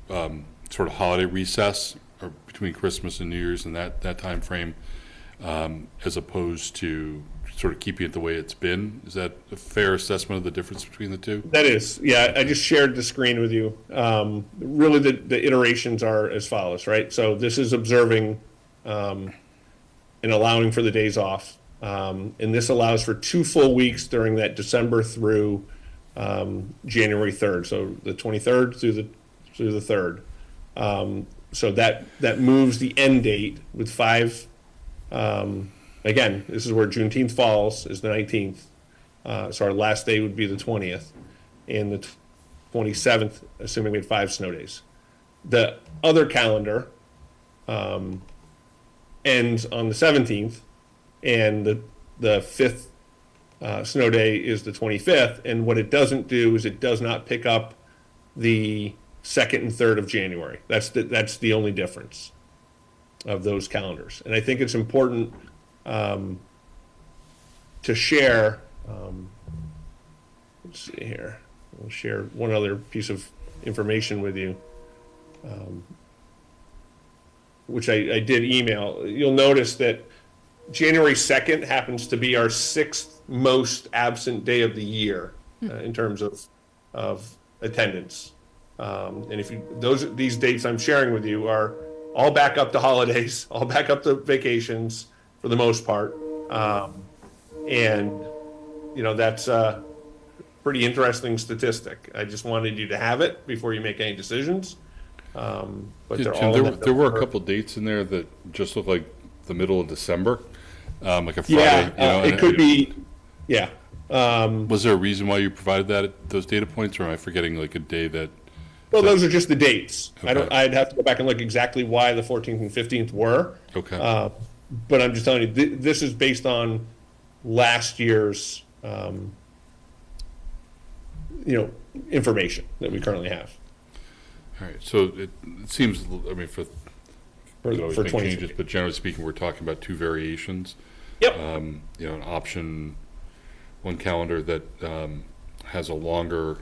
sort of holiday recess or between Christmas and New Year's and that time frame, as opposed to sort of keeping it the way it's been. Is that a fair assessment of the difference between the two? That is, yeah. I just shared the screen with you. Really, the iterations are as follows, right? So this is observing and allowing for the days off, and this allows for 2 full weeks during that December through January 3rd. So the 23rd through the 3rd. So that moves the end date with 5. Again, this is where Juneteenth falls, is the 19th. So our last day would be the 20th, and the 27th, assuming we had 5 snow days. The other calendar ends on the 17th, and the 5th snow day is the 25th. And what it doesn't do is it does not pick up the 2nd and 3rd of January. That's the only difference of those calendars. And I think it's important to share. Let's see here. I'll share one other piece of information with you, which I did email. You'll notice that January 2nd happens to be our 6th most absent day of the year in terms of attendance. And if these dates I'm sharing with you are all back up to holidays, all back up to vacations for the most part. And, you know, that's a pretty interesting statistic. I just wanted you to have it before you make any decisions. But Jim, there were a couple of dates in there that just look like the middle of December, like a Friday. Yeah, you know, it could be. Yeah. Was there a reason why you provided those data points, or am I forgetting like a day that? Well, those are just the dates. Okay. I'd have to go back and look exactly why the 14th and 15th were. Okay. But I'm just telling you, this is based on last year's, information that we currently have. All right. So it seems, I mean, for always make 20. changes, but generally speaking, we're talking about two variations. Yep. An option, one calendar that has a longer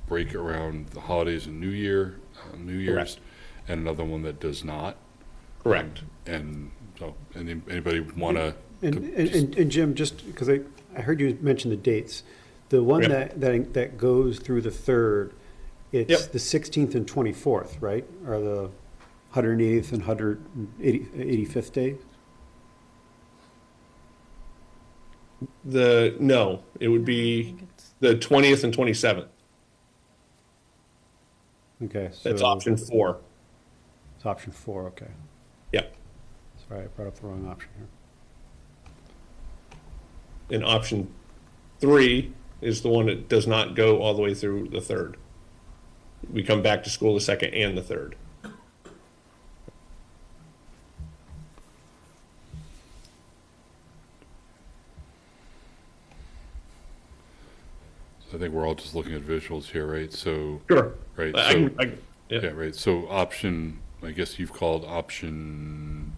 break around the holidays and New Year's, Correct. and another one that does not. Correct. And so, anybody want to? And Jim, just because I heard you mention the dates, the one Yep. that goes through the 3rd, it's Yep. the 16th and 24th, right? Are the 180th and 185th days? No, it would be the 20th and 27th. Okay, so That's option 4. it's option 4. Okay, Yep. sorry, I brought up the wrong option here. And option 3 is the one that does not go all the way through the 3rd. We come back to school the 2nd and the 3rd. I think we're all just looking at visuals here, right? So, Sure. right. I So, can- yeah. yeah, right. So option, I guess you've called option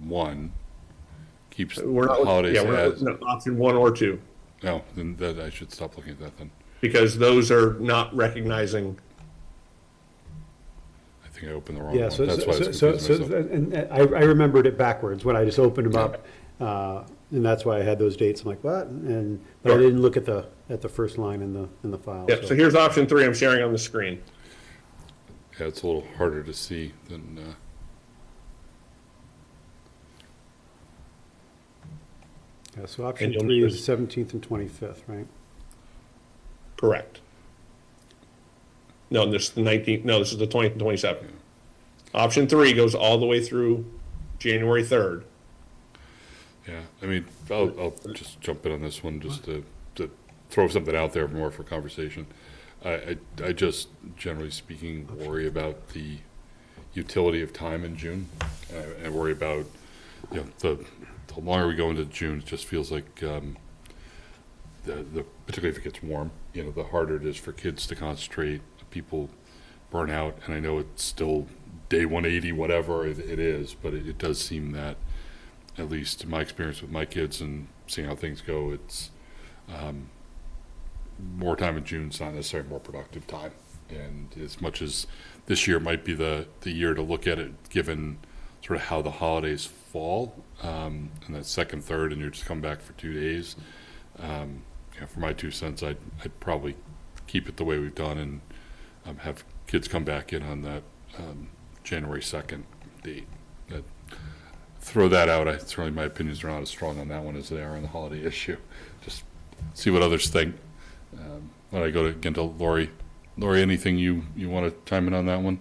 1 keeps We're not, holidays yeah, we're as, not, no, option 1 or 2, no, then that, I should stop looking at that then. because those are not recognizing. I think I opened the wrong Yeah, one. so, That's why I was so, confusing myself. and I remembered it backwards when I just opened them up. And that's why I had those dates. I'm like, what? And, but I Sure. didn't look at the first line in the file. Yeah, so here's option 3 I'm sharing on the screen. Yeah, it's a little harder to see than, Yeah, so option you'll 3 is notice- 17th and 25th, right? Correct. No, this is the 19th, no, this is the 20th and 27th. Option 3 goes all the way through January 3rd. yeah, I mean, I'll just jump in on this one just to throw something out there more for conversation. I just, generally speaking, worry about the utility of time in June. I worry about, you know, the longer we go into June, it just feels like, particularly if it gets warm, you know, the harder it is for kids to concentrate, people burn out, and I know it's still day 180, whatever it is, but it does seem that, at least in my experience with my kids and seeing how things go, it's more time in June is not necessarily more productive time. And as much as this year might be the year to look at it, given sort of how the holidays fall, and that second, third, and you're just coming back for 2 days, yeah, for my 2 cents, I'd probably keep it the way we've done and have kids come back in on that January 2nd date. Throw that out. Certainly my opinions are not as strong on that one as they are on the holiday issue. Just see what others think. When I go again to Lori, anything you want to chime in on that one?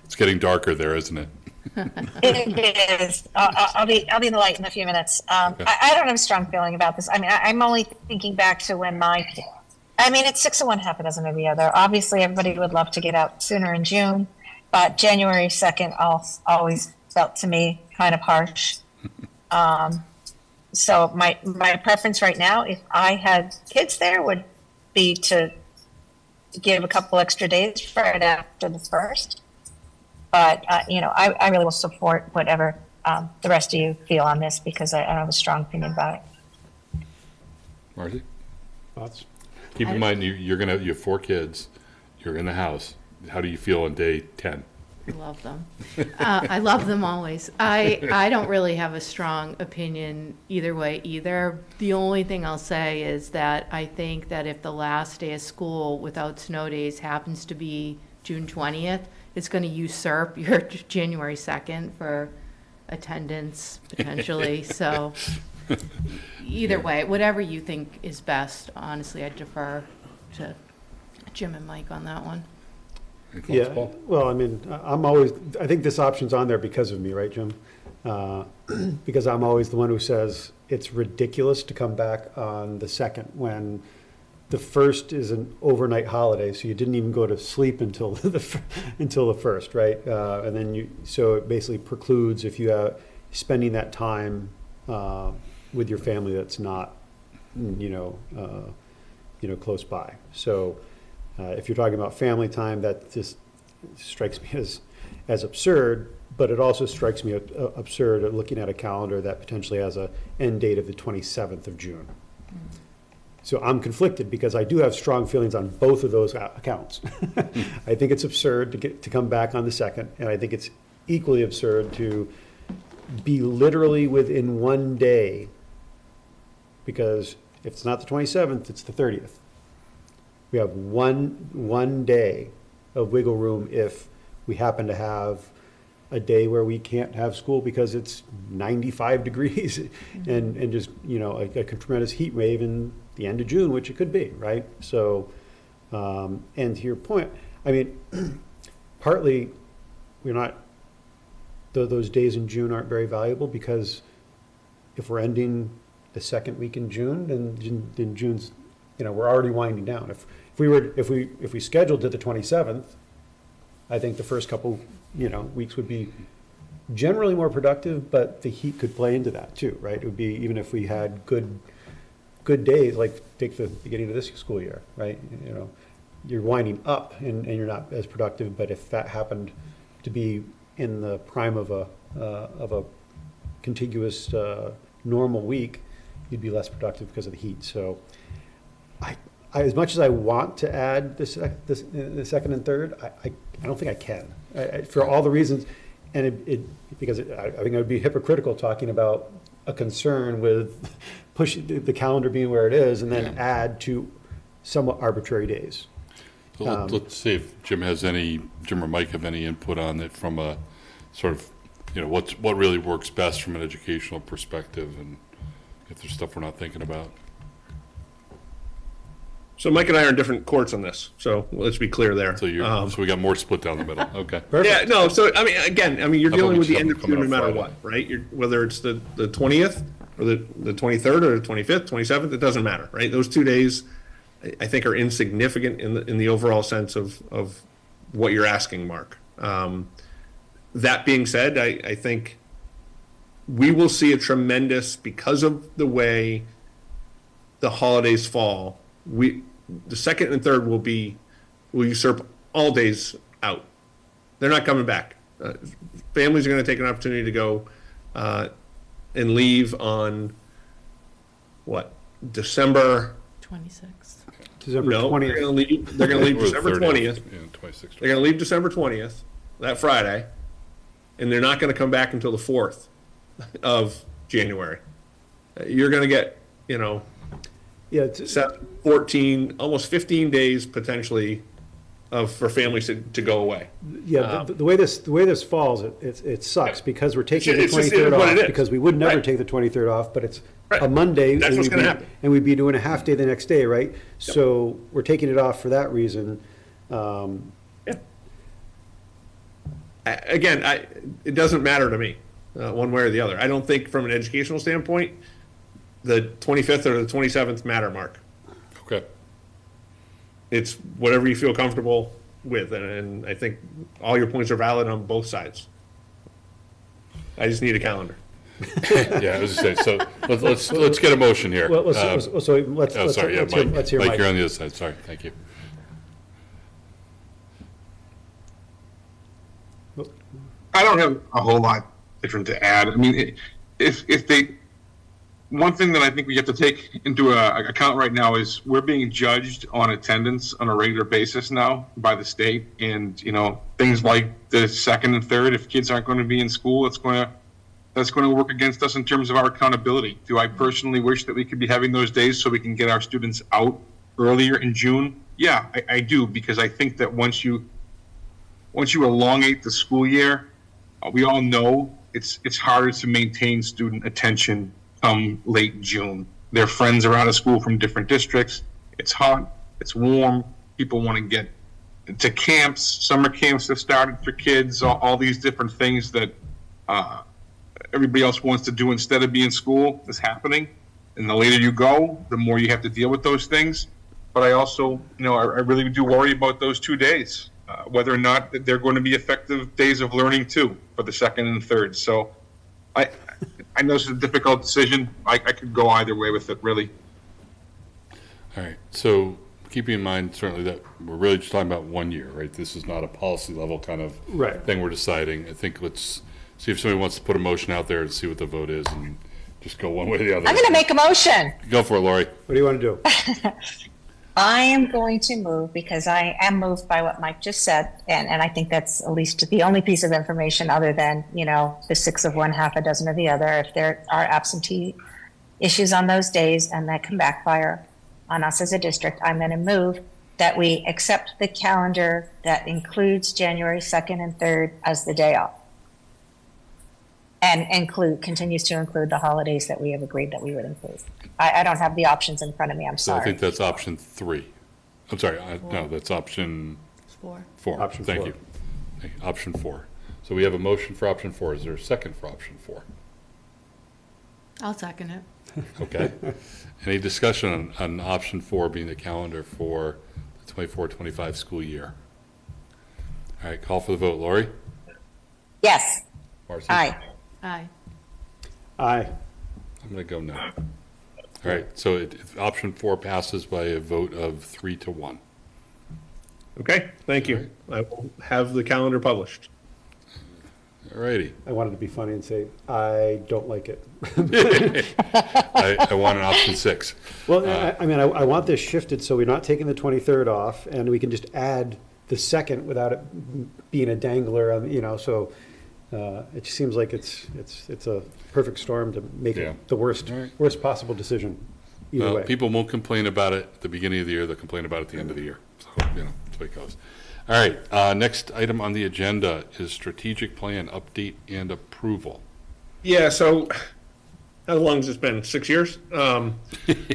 It's getting darker there, isn't it? It is. I'll be the light in a few minutes. I don't have a strong feeling about this. I mean, I'm only thinking back to when it's 6 of one, half a dozen of the other. Obviously, everybody would love to get out sooner in June, but January 2nd always felt to me kind of harsh. So my preference right now, if I had kids there, would be to give a couple extra days right after the first. But, I really will support whatever the rest of you feel on this, because I don't have a strong opinion about it. Marcy? Thoughts? Keep in mind, you have 4 kids, you're in the house. How do you feel on day 10? I love them. I love them always. I don't really have a strong opinion either way either. The only thing I'll say is that I think that if the last day of school without snow days happens to be June 20th, it's going to usurp your January 2nd for attendance potentially. So either way, whatever you think is best, honestly, I defer to Jim and Mike on that one. Any thoughts, Yeah, Paul? well, I mean, I think this option's on there because of me, right, Jim? Because I'm always the one who says it's ridiculous to come back on the 2nd when the 1st is an overnight holiday, so you didn't even go to sleep until the 1st, right? And then so it basically precludes if you are spending that time with your family that's not, close by. So if you're talking about family time, that just strikes me as absurd, but it also strikes me absurd at looking at a calendar that potentially has a end date of the 27th of June. So I'm conflicted because I do have strong feelings on both of those accounts. I think it's absurd to come back on the 2nd, and I think it's equally absurd to be literally within 1 day, because if it's not the 27th, it's the 30th. We have one day of wiggle room if we happen to have a day where we can't have school because it's 95 degrees and just, a tremendous heat wave in the end of June, which it could be, right? So, and to your point, I mean, partly we're not, those days in June aren't very valuable because if we're ending the 2nd week in June, then June's, we're already winding down. If we scheduled to the 27th, I think the first couple, weeks would be generally more productive, but the heat could play into that too, right? It would be, even if we had good days, like take the beginning of this school year, right? You're winding up and you're not as productive, but if that happened to be in the prime of a of a contiguous, normal week, you'd be less productive because of the heat. So I as much as I want to add the second and third, I don't think I can, for all the reasons. And because I think I would be hypocritical talking about a concern with pushing the calendar being where it is and then add to somewhat arbitrary days. So let's see if Jim or Mike have any input on it from a sort of, what really works best from an educational perspective, and if there's stuff we're not thinking about. So Mike and I are in different courts on this, so let's be clear there. So so we got more split down the middle. Okay. Yeah, no. So you're dealing with the end of June no matter Friday? what, right? Whether it's the 20th or the 23rd or the 25th, 27th, it doesn't matter, right? Those 2 days, I think, are insignificant in the overall sense of what you're asking, Mark. That being said, I think we will see a tremendous, because of the way the holidays fall. The second and third will usurp all days out. They're not coming back. Families are going to take an opportunity to go and leave on December 26th. December no, 20th. they're going to leave December 20th. Yeah, 26th. They're going to leave December 20th, that Friday, and they're not going to come back until the 4th of January. You're going to get, Yeah, 14, almost 15 days potentially for families to go away. yeah. The way this falls, it sucks because we're taking the It's just 23rd what it off is. because we would never Right. take the 23rd off, but it's Right. a Monday. That's and what's we'd gonna be- happen. And we'd be doing a half day the next day, right? So we're taking it off for that reason. It doesn't matter to me one way or the other. I don't think from an educational standpoint, the 25th or the 27th matter, Mark. Okay. It's whatever you feel comfortable with, and I think all your points are valid on both sides. I just need a calendar. Yeah, I was just saying, so let's get a motion here. Well, let's Sorry, yeah, let's hear Mike, Mike. you're on the other side, sorry, thank you. I don't have a whole lot different to add. I mean, one thing that I think we have to take into account right now is we're being judged on attendance on a regular basis now by the state, and things like the second and third. If kids aren't going to be in school, that's going to work against us in terms of our accountability. Do I personally wish that we could be having those days so we can get our students out earlier in June? Yeah, I do, because I think that once you elongate the school year, we all know it's harder to maintain student attention come late June. Their friends are out of school from different districts. It's hot, it's warm, people want to get to camps, summer camps have started for kids, all these different things that everybody else wants to do instead of be in school is happening. And the later you go, the more you have to deal with those things. But I also, I really do worry about those 2 days, whether or not they're going to be effective days of learning too for the second and third. So I know it's a difficult decision. I could go either way with it, really. All right, so keeping in mind certainly that we're really just talking about 1 year, right? This is not a policy level kind of Right. thing we're deciding. I think let's see if somebody wants to put a motion out there and see what the vote is and just go one way or the other. I'm going to make a motion. Go for it, Lori. What do you want to do? I am going to move because I am moved by what Mike just said. And I think that's at least the only piece of information other than, the 6 of one, half a dozen of the other. If there are absentee issues on those days and that can backfire on us as a district, I'm going to move that we accept the calendar that includes January 2nd and 3rd as the day off. And continues to include the holidays that we have agreed that we would include. I don't have the options in front of me, I'm So I sorry. think that's option 3. I'm sorry, no, that's option It's 4. 4. Option Thank 4. you. Option 4. So we have a motion for option 4. Is there a second for option 4? I'll second it. Okay. Any discussion on option 4 being the calendar for the 24-25 school year? All right, call for the vote. Lori? Yes, Marcy? aye. Aye. Aye. I'm going to go no. All right, so option 4 passes by a vote of 3-1. Okay, thank you. I will have the calendar published. All righty. I wanted to be funny and say, I don't like it. I want an option 6. Well, I mean, I want this shifted so we're not taking the 23rd off, and we can just add the 2nd without it being a dangler, you know, so it just seems like it's a perfect storm to make Yeah. it the worst All right. worst possible decision either Well, way. people won't complain about it at the beginning of the year, they'll complain about it at the end of the year. So, you know, that's the way it goes. All right, next item on the agenda is strategic plan update and approval. Yeah, so how long has this been? 6 years? Coming on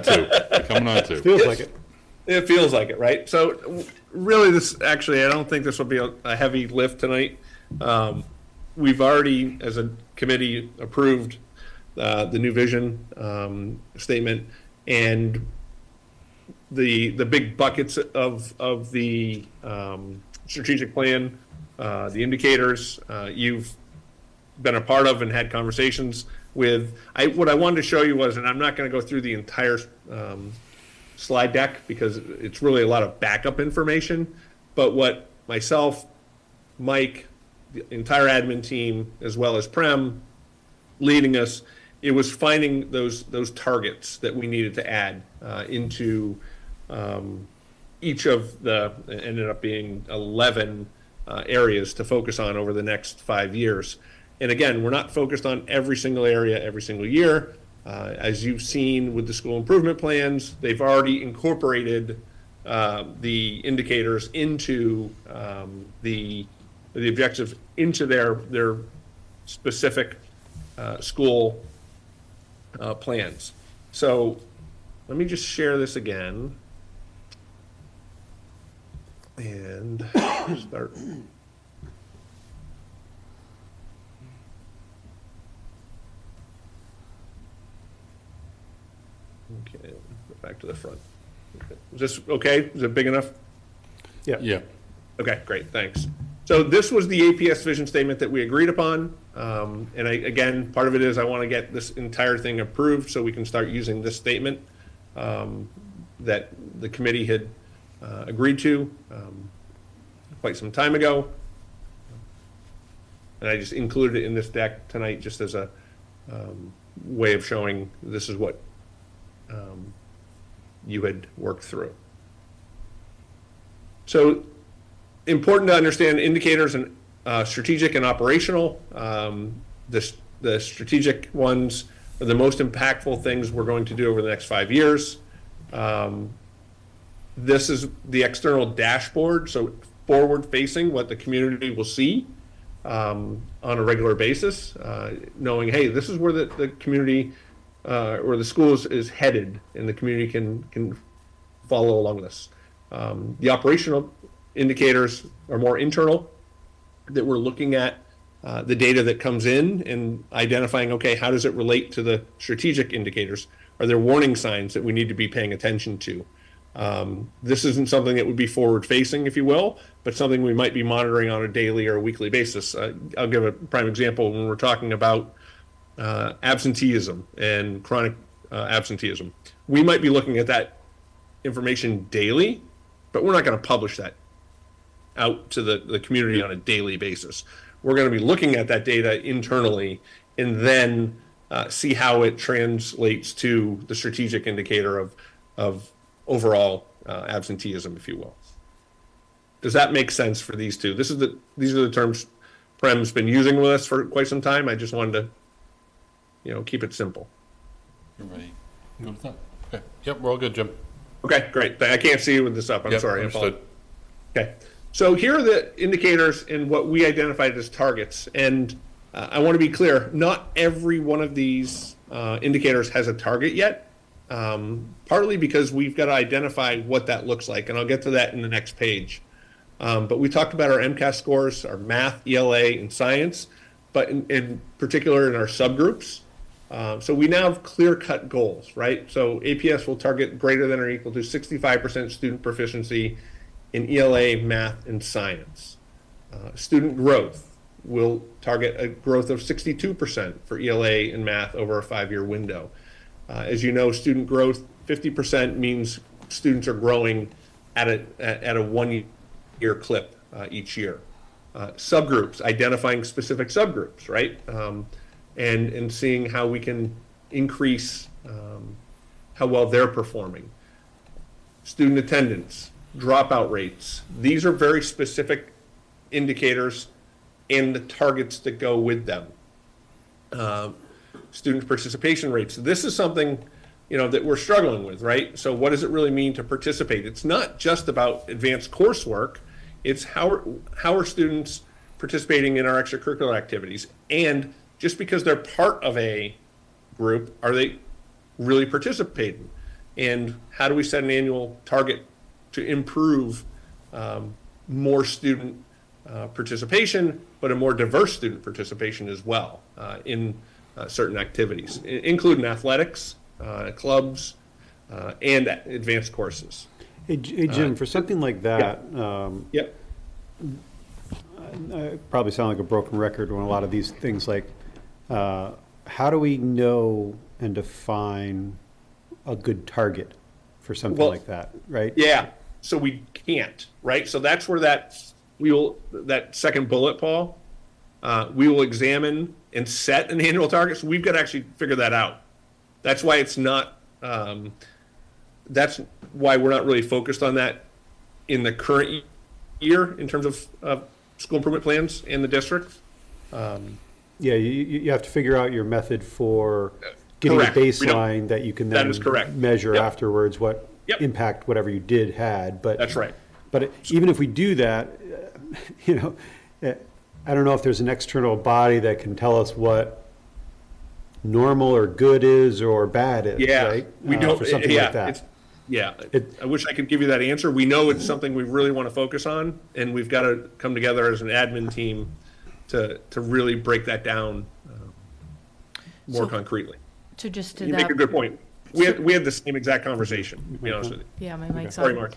2. Coming on 2. Feels like it. It feels like it, right? So really this, actually, I don't think this will be a heavy lift tonight. We've already, as a committee, approved the new vision statement, and the big buckets of the strategic plan, the indicators, you've been a part of and had conversations with. What I wanted to show you was, and I'm not going to go through the entire slide deck because it's really a lot of backup information, but what myself, Mike, the entire admin team, as well as Prem leading us, it was finding those targets that we needed to add into each of the, ended up being 11 areas to focus on over the next 5 years. And again, we're not focused on every single area every single year. As you've seen with the school improvement plans, they've already incorporated the indicators into the objectives into their specific school plans. So let me just share this again and start. Okay, go back to the front. Okay. Is this okay? Is it big enough? Yeah. Okay, great, thanks. So this was the APS vision statement that we agreed upon. And again, part of it is I want to get this entire thing approved so we can start using this statement that the committee had agreed to quite some time ago. And I just included it in this deck tonight just as a way of showing this is what you had worked through. So important to understand indicators and strategic and operational. The strategic ones are the most impactful things we're going to do over the next 5 years. This is the external dashboard, so forward facing, what the community will see on a regular basis, knowing, hey, this is where the community or the schools is headed, and the community can follow along this. The operational indicators are more internal, that we're looking at the data that comes in and identifying, okay, how does it relate to the strategic indicators? Are there warning signs that we need to be paying attention to? This isn't something that would be forward facing, if you will, but something we might be monitoring on a daily or a weekly basis. I'll give a prime example when we're talking about absenteeism and chronic absenteeism. We might be looking at that information daily, but we're not going to publish that out to the community on a daily basis. We're going to be looking at that data internally and then see how it translates to the strategic indicator of overall absenteeism, if you will. Does that make sense for these two? These are the terms Prem's been using with us for quite some time. I just wanted to, keep it simple. You're ready. Good with that? Okay. Yep, we're all good, Jim. Okay, great. I can't see you with this up. I'm Yep, sorry. understood. Okay. So here are the indicators and what we identified as targets. And I want to be clear, not every one of these indicators has a target yet, partly because we've got to identify what that looks like. And I'll get to that in the next page. But we talked about our MCAS scores, our math, ELA, and science, but in particular in our subgroups. So we now have clear-cut goals, right? So APS will target greater than or equal to 65% student proficiency in ELA, math, and science. Student growth will target a growth of 62% for ELA and math over a 5-year window. As you know, student growth, 50% means students are growing at a 1-year clip each year. subgroups, identifying specific subgroups, right? And seeing how we can increase how well they're performing. Student attendance, dropout rates. These are very specific indicators and the targets that go with them. Student participation rates. This is something, that we're struggling with, right? So what does it really mean to participate? It's not just about advanced coursework. It's how are students participating in our extracurricular activities? And just because they're part of a group, are they really participating? And how do we set an annual target to improve more student participation, but a more diverse student participation as well in certain activities, including athletics, clubs, and advanced courses. Hey, Jim, for something like that, Yep. I probably sound like a broken record on a lot of these things. Like, how do we know and define a good target for something like that, right? Yeah. So we can't, right? So that's where that second bullet, Paul, we will examine and set an annual target. So we've got to actually figure that out. That's why it's not. That's why we're not really focused on that in the current year in terms of school improvement plans in the district. Yeah, you have to figure out your method for getting Correct. a baseline that you can then That is correct. measure Yep. afterwards what Yep. impact whatever you did had. But That's right. But even if we do that, I don't know if there's an external body that can tell us what normal or good is or bad is, Yeah, right? we don't. For something like that. I wish I could give you that answer. We know it's something we really want to focus on, and we've got to come together as an admin team to really break that down more concretely. So just to You that. make a good point. We had the same exact conversation, to be honest with you. Yeah, my mic's Sorry, on. Mark.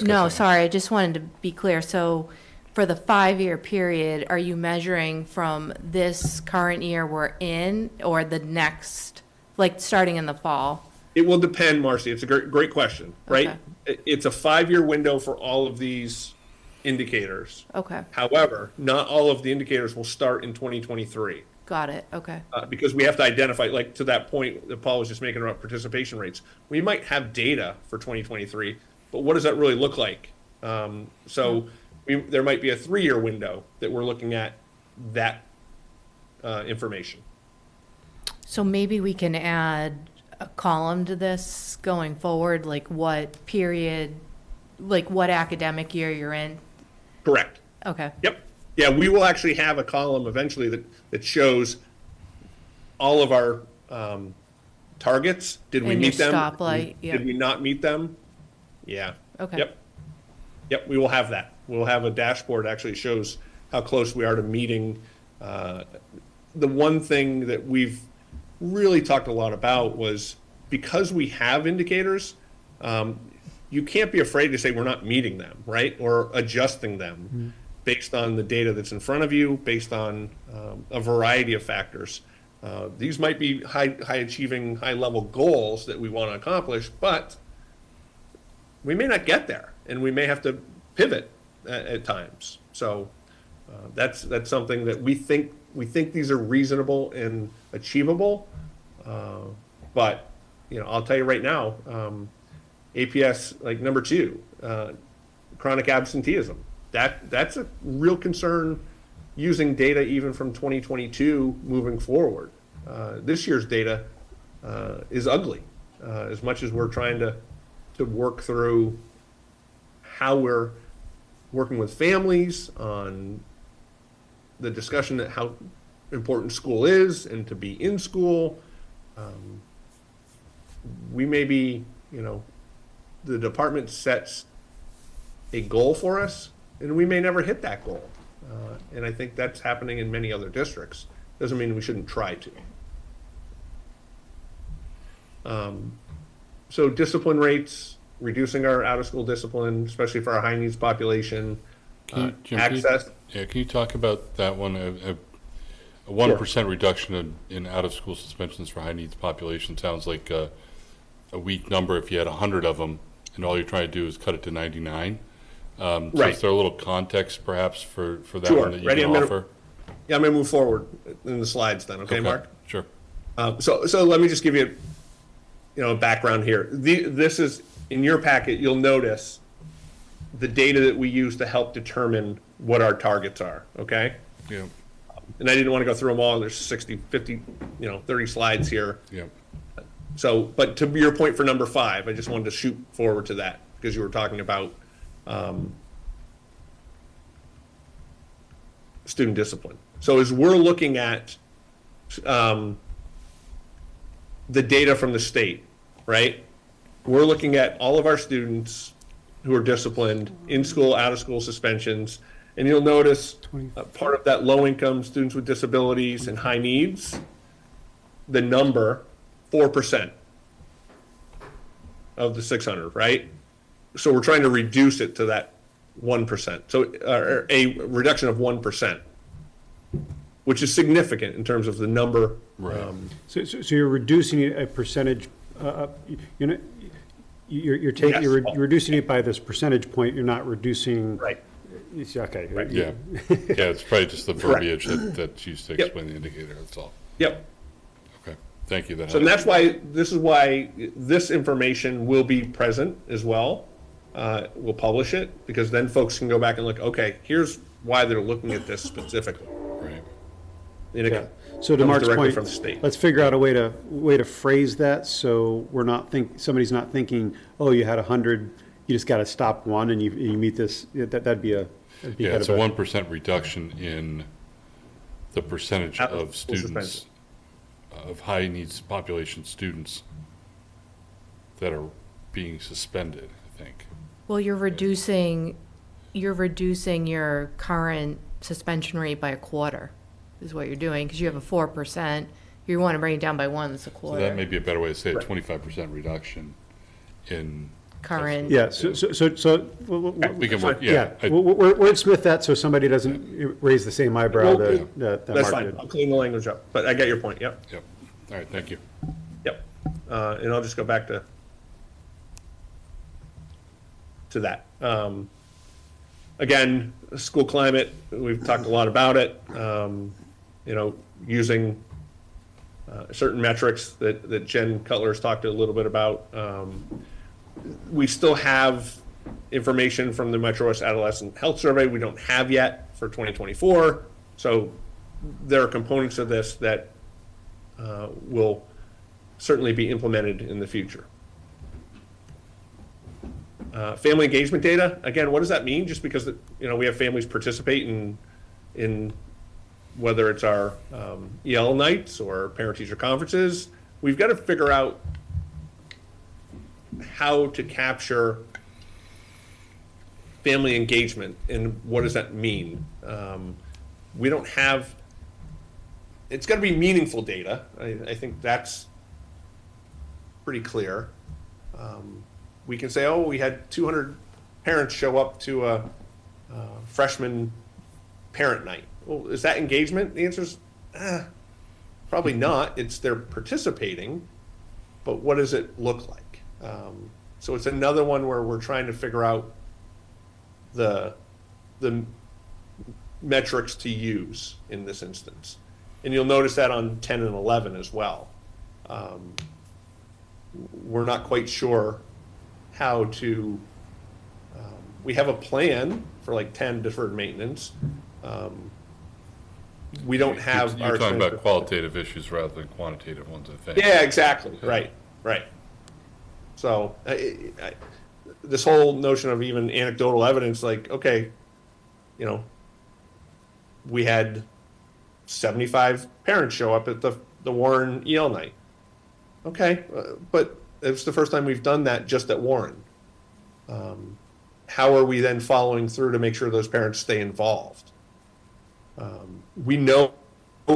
No, sorry, I just wanted to be clear. So for the 5-year period, are you measuring from this current year we're in or the next, like starting in the fall? It will depend, Marcy. It's a great question, right? Okay. It's a 5-year window for all of these indicators. Okay, However, not all of the indicators will start in 2023. got it, okay. Because we have to identify, like to that point that Paul was just making about participation rates. We might have data for 2023, but what does that really look like? There might be a 3-year window that we're looking at that information. So maybe we can add a column to this going forward, like what period, like what academic year you're in? Correct. Okay, Yep. Yeah, we will actually have a column eventually that shows all of our targets. Did we And meet your them? stoplight, yeah. Did we not meet them? Yeah. okay. Yep, we will have that. We'll have a dashboard that actually shows how close we are to meeting. The one thing that we've really talked a lot about was because we have indicators, you can't be afraid to say we're not meeting them, right? Or adjusting them based on the data that's in front of you, based on a variety of factors. These might be high achieving, high level goals that we want to accomplish, but we may not get there, and we may have to pivot at times. So that's something that we think these are reasonable and achievable. But I'll tell you right now, APS like number 2, chronic absenteeism. That's a real concern using data even from 2022 moving forward. This year's data is ugly, as much as we're trying to work through how we're working with families on the discussion that how important school is and to be in school. We may be, the department sets a goal for us, and we may never hit that goal. And I think that's happening in many other districts. Doesn't mean we shouldn't try to. So discipline rates, reducing our out-of-school discipline, especially for our high-needs population. Jim, Access. Can you talk about that one? A 1% reduction in out-of-school suspensions for high-needs population sounds like a weak number if you had 100 of them, and all you're trying to do is cut it to 99. So Right. is there a little context perhaps for that Sure. one that you Ready? can I'm gonna- offer? Yeah, I'm gonna move forward in the slides then, okay, Mark? Sure. So let me just give you, a background here. This is, in your packet, you'll notice the data that we use to help determine what our targets are, okay? Yeah, And I didn't want to go through them all. There's 60, 50, 30 slides here. yeah. So, but to your point for number 5, I just wanted to shoot forward to that because you were talking about student discipline. So as we're looking at the data from the state, right? We're looking at all of our students who are disciplined, in school, out of school suspensions, and you'll notice part of that low income, students with disabilities and high needs, the number 4% of the 600, right? So we're trying to reduce it to that 1%. So a reduction of 1%, which is significant in terms of the number. Right. So you're reducing a percentage, you're taking, Yes. you're reducing it by this percentage point, you're not reducing. Right. Okay. Right. Yeah, yeah, it's probably just the Correct. verbiage that's used to Yep. explain the indicator, that's all. Yep. Okay, thank you. So that's why, this information will be present as well. We'll publish it because then folks can go back and look, okay, here's why they're looking at this specifically. Right. And it Yeah. So to comes Mark's directly point, from the state. let's figure out a way to phrase that so we're not somebody's not thinking, oh, you had 100, you just got to stop one and you meet this. That'd be a. That'd be Yeah, kind it's of a 1% reduction in the percentage Out of of school students, of high needs population students that are being suspended, I think. Well, you're reducing your current suspension rate by a quarter, is what you're doing, because you have a 4%. You want to bring it down by 1, that's a So quarter. that may be a better way to say it, 25% reduction in. Current. Yeah. So We can work, yeah. yeah. Wordsmith that so somebody doesn't raise the same eyebrow Well, that That's Mark fine. did. I'll clean the language up, but I got your point. Yep. Yep, all right, thank you. Yep. And I'll just go back to that. Again, school climate, we've talked a lot about it. Using certain metrics that Jen Cutler's talked a little bit about. We still have information from the Metro West Adolescent Health Survey we don't have yet for 2024. So there are components of this that will certainly be implemented in the future. Family engagement data, again, what does that mean? Just because we have families participate in whether it's our EL nights or parent-teacher conferences, we've got to figure out how to capture family engagement and what does that mean. We don't have, it's got to be meaningful data. I think that's pretty clear. We can say, oh, we had 200 parents show up to a freshman parent night. Well, is that engagement? The answer is probably not. It's they're participating, but what does it look like? So it's another one where we're trying to figure out the metrics to use in this instance. And you'll notice that on 10 and 11 as well. We're not quite sure how to, we have a plan for like 10 deferred maintenance. We don't have. You're talking about qualitative issues rather than quantitative ones, I think. Yeah, exactly. Right. So this whole notion of even anecdotal evidence, like, okay, we had 75 parents show up at the Warren EL night. Okay, but it's the first time we've done that just at Warren. How are we then following through to make sure those parents stay involved? We know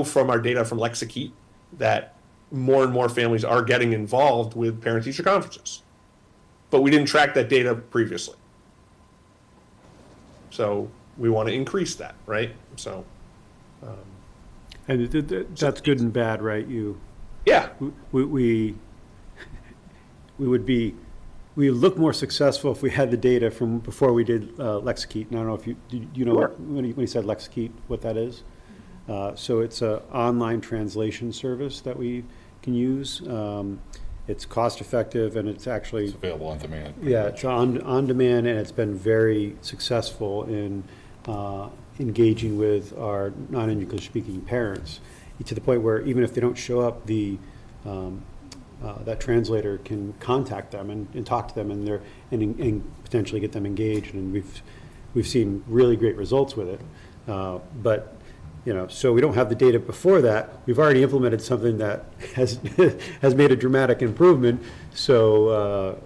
from our data from Lexicate that more and more families are getting involved with parent-teacher conferences, but we didn't track that data previously. So we want to increase that, right? So, And that's good and bad, right? Yeah. We would be we look more successful if we had the data from before we did Lexikey. And I don't know if you know Sure. when he said Lexikey, what that is? So it's an online translation service that we can use. It's cost effective and it's actually It's available on demand. yeah, it's on demand, and it's been very successful in engaging with our non-English speaking parents, to the point where even if they don't show up, that translator can contact them and talk to them, and potentially get them engaged. And we've seen really great results with it. But so we don't have the data before that. We've already implemented something that has has made a dramatic improvement. So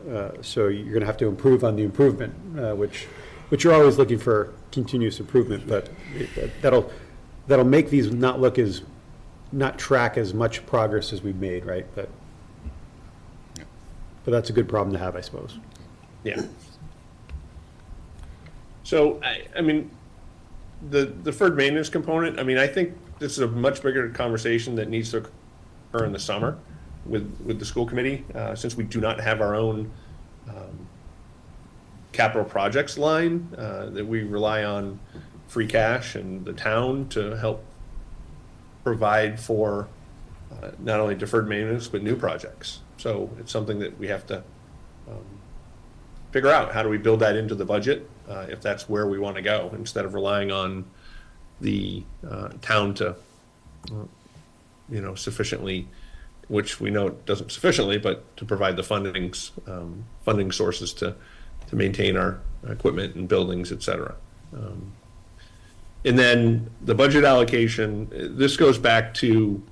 you're going to have to improve on the improvement, which you're always looking for continuous improvement. But that'll make these not track as much progress as we've made, right? But that's a good problem to have, I suppose. Yeah. So, I mean, the deferred maintenance component, I mean, I think this is a much bigger conversation that needs to occur in the summer with the school committee, since we do not have our own capital projects line, that we rely on free cash and the town to help provide for not only deferred maintenance, but new projects. So it's something that we have to figure out. How do we build that into the budget, if that's where we want to go, instead of relying on the town to, sufficiently, which we know it doesn't sufficiently, but to provide the funding sources to maintain our equipment and buildings, et cetera. And then the budget allocation, this goes back to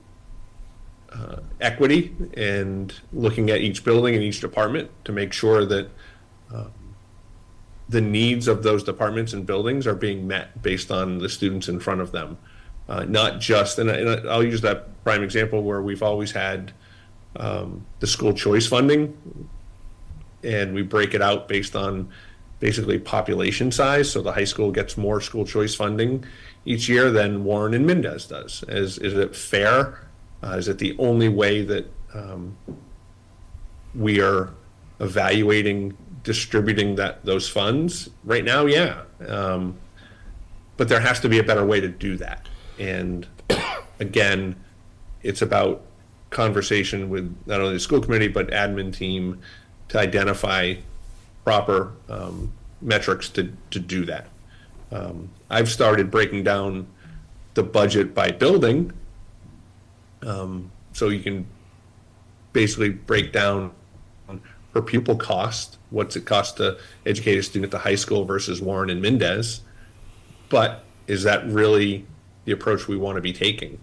equity and looking at each building and each department to make sure that the needs of those departments and buildings are being met based on the students in front of them. Not just, and I'll use that prime example where we've always had the school choice funding, and we break it out based on basically population size. So the high school gets more school choice funding each year than Warren and Mendez does. Is it fair? Is it the only way that we are evaluating distributing those funds right now? Yeah. But there has to be a better way to do that. And again, it's about conversation with not only the school committee, but admin team to identify proper metrics to do that. I've started breaking down the budget by building, so you can basically break down per pupil cost, what's it cost to educate a student at the high school versus Warren and Mendez. But is that really the approach we want to be taking?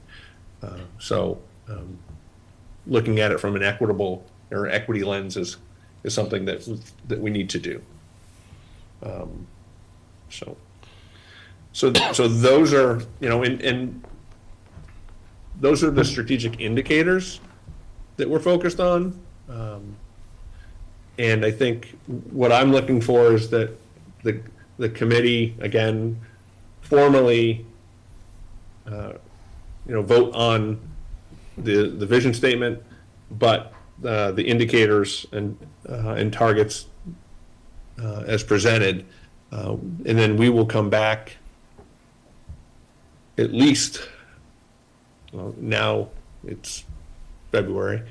Looking at it from an equity lens is something that we need to do. So those are, and those are the strategic indicators that we're focused on. And I think what I'm looking for is that the committee, again, formally, vote on the vision statement, but the indicators and targets as presented, and then we will come back at least, now it's February,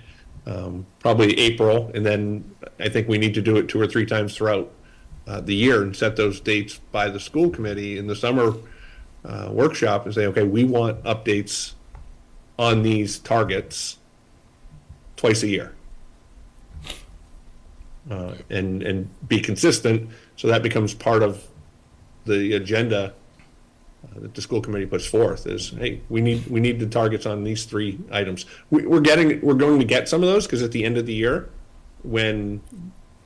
probably April, and then I think we need to do it 2 or 3 times throughout the year and set those dates by the school committee in the summer workshop and say, okay, we want updates on these targets twice a year. And be consistent, so that becomes part of the agenda that the school committee puts forth. Is, hey, we need the targets on these 3 items. We're going to get some of those, because at the end of the year, when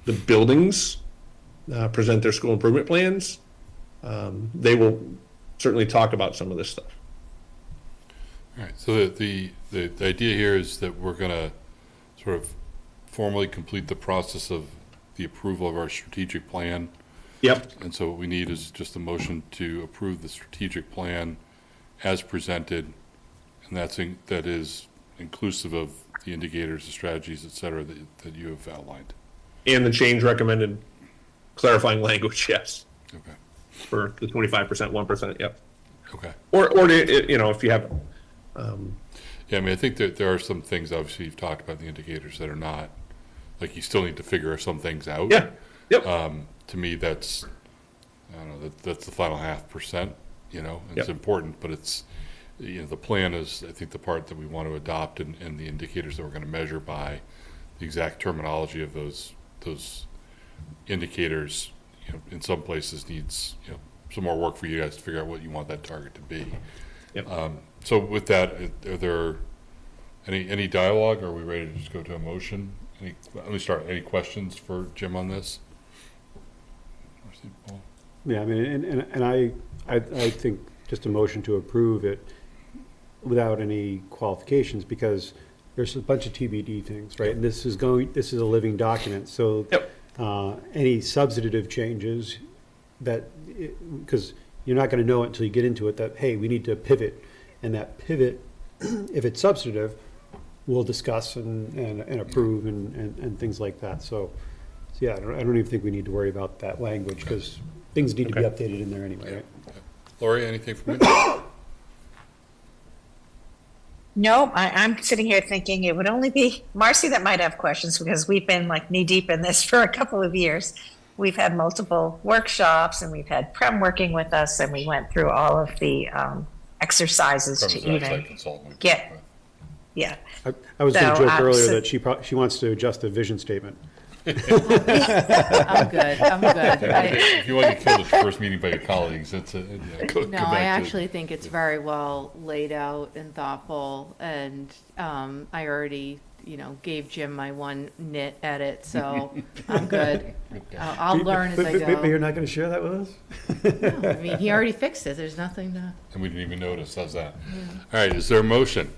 the buildings present their school improvement plans, they will certainly talk about some of this stuff. All right, so the idea here is that we're going to sort of formally complete the process of the approval of our strategic plan. Yep. And so what we need is just a motion to approve the strategic plan as presented, and that is inclusive of the indicators, the strategies, et cetera, that you have outlined. And the change recommended clarifying language, yes, Okay, for the 25%, 1%, yep. okay. Or if you have, Yeah, I mean, I think that there are some things, obviously, you've talked about the indicators that are not, like, you still need to figure some things out. yeah, yep, To me, that's, I don't know, that's the final 0.5%, it's Yep. important, but it's, the plan is, I think, the part that we want to adopt, and the indicators that we're going to measure by, the exact terminology of those indicators, in some places needs, some more work for you guys to figure out what you want that target to be. Yep. So with that, are there any dialogue, or are we ready to just go to a motion? Let me start. Any questions for Jim on this? Marcy, Paul? Yeah, I mean, and I think just a motion to approve it without any qualifications, because there's a bunch of TBD things, right? And this is a living document, so Yep. Any substantive changes because you're not going to know it until you get into it, that, hey, we need to pivot, and that pivot, if it's substantive, we'll discuss and approve and things like that. So yeah, I don't even think we need to worry about that language, because things need to be updated in there anyway, right? Lori, anything from you? No, I'm sitting here thinking it would only be Marcy that might have questions, because we've been like knee deep in this for a couple of years. We've had multiple workshops, and we've had Prem working with us, and we went through all of the exercises to even get. Yeah. I was going to So, joke earlier so- that she wants to adjust the vision statement. I'm good. If you want to get killed at your first meeting by your colleagues, it's a, go No, back I to- actually think it's very well laid out and thoughtful, and I already, gave Jim my one nit edit, so I'm good. I'll learn as I But you're go. not going to share that with us? No, I mean, he already fixed it. There's nothing to And we didn't even notice. How's that? All right, is there a motion?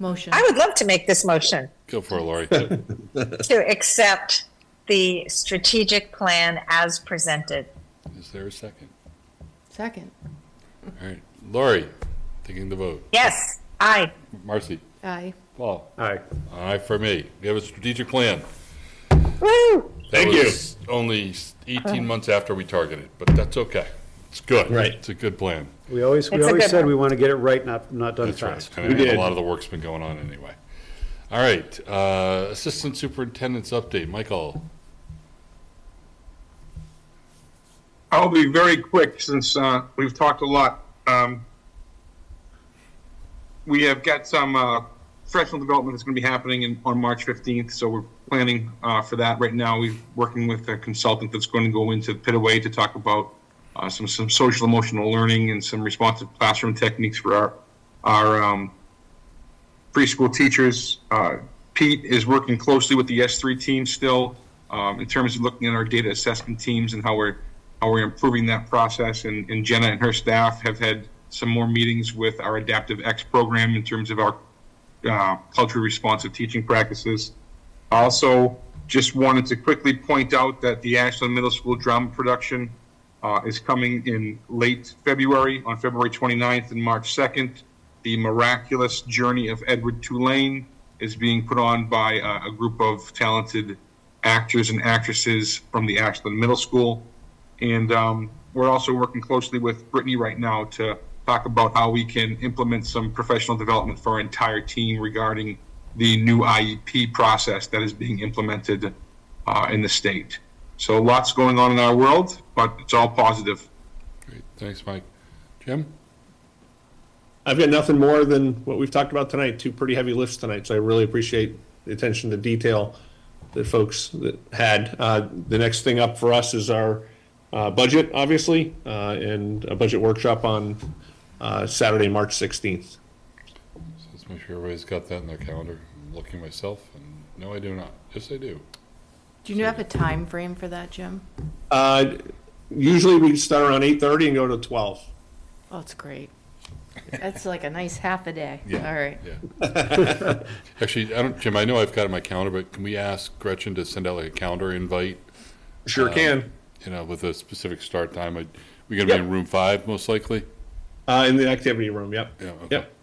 motion. I would love to make this motion Go for it, Lori. to accept the strategic plan as presented. Is there a second? Second. All right, Lori, taking the vote. Yes, aye. Marcy, Aye. Paul. Aye. Aye for me. We have a strategic plan. Woo! Thank you. Only 18 months after we targeted, but that's okay. It's good. Right. It's a good plan. We always It's a good said one. we want to get it right, not done That's right. fast. And I think did. a lot of the work's been going on anyway. All right, Assistant Superintendent's update. Michael. I'll be very quick since we've talked a lot. We have got some professional development that's going to be happening on March 15th, so we're planning for that right now. We're working with a consultant that's going to go into Pitaway to talk about some social emotional learning and some responsive classroom techniques for our preschool teachers. Pete is working closely with the S3 team still in terms of looking at our data assessment teams and how we're improving that process. And Jenna and her staff have had some more meetings with our Adaptive X program in terms of our culturally responsive teaching practices. I also just wanted to quickly point out that the Ashland Middle School drama production is coming in late February, on February 29th and March 2nd. The Miraculous Journey of Edward Tulane is being put on by a group of talented actors and actresses from the Ashland Middle School. And we're also working closely with Brittany right now to talk about how we can implement some professional development for our entire team regarding the new IEP process that is being implemented in the state. So lots going on in our world, but it's all positive. Great. Thanks, Mike. Jim? I've got nothing more than what we've talked about tonight. Two pretty heavy lifts tonight, so I really appreciate the attention to detail that folks that had. The next thing up for us is our budget, obviously, and a budget workshop on Saturday, March 16th. So let's make sure everybody's got that in their calendar. I'm looking myself, and no, I do not. Yes, I do. Do you have a time frame for that, Jim? Usually we start around 8:30 and go to 12. Oh, it's great. That's like a nice half a day. Yeah. All right. Yeah. Actually, Jim, I know I've got it in my calendar, but can we ask Gretchen to send out like a calendar invite? Sure can. With a specific start time. We're going to be in room 5, most likely? In the activity room, yep. Yeah, okay. Yep.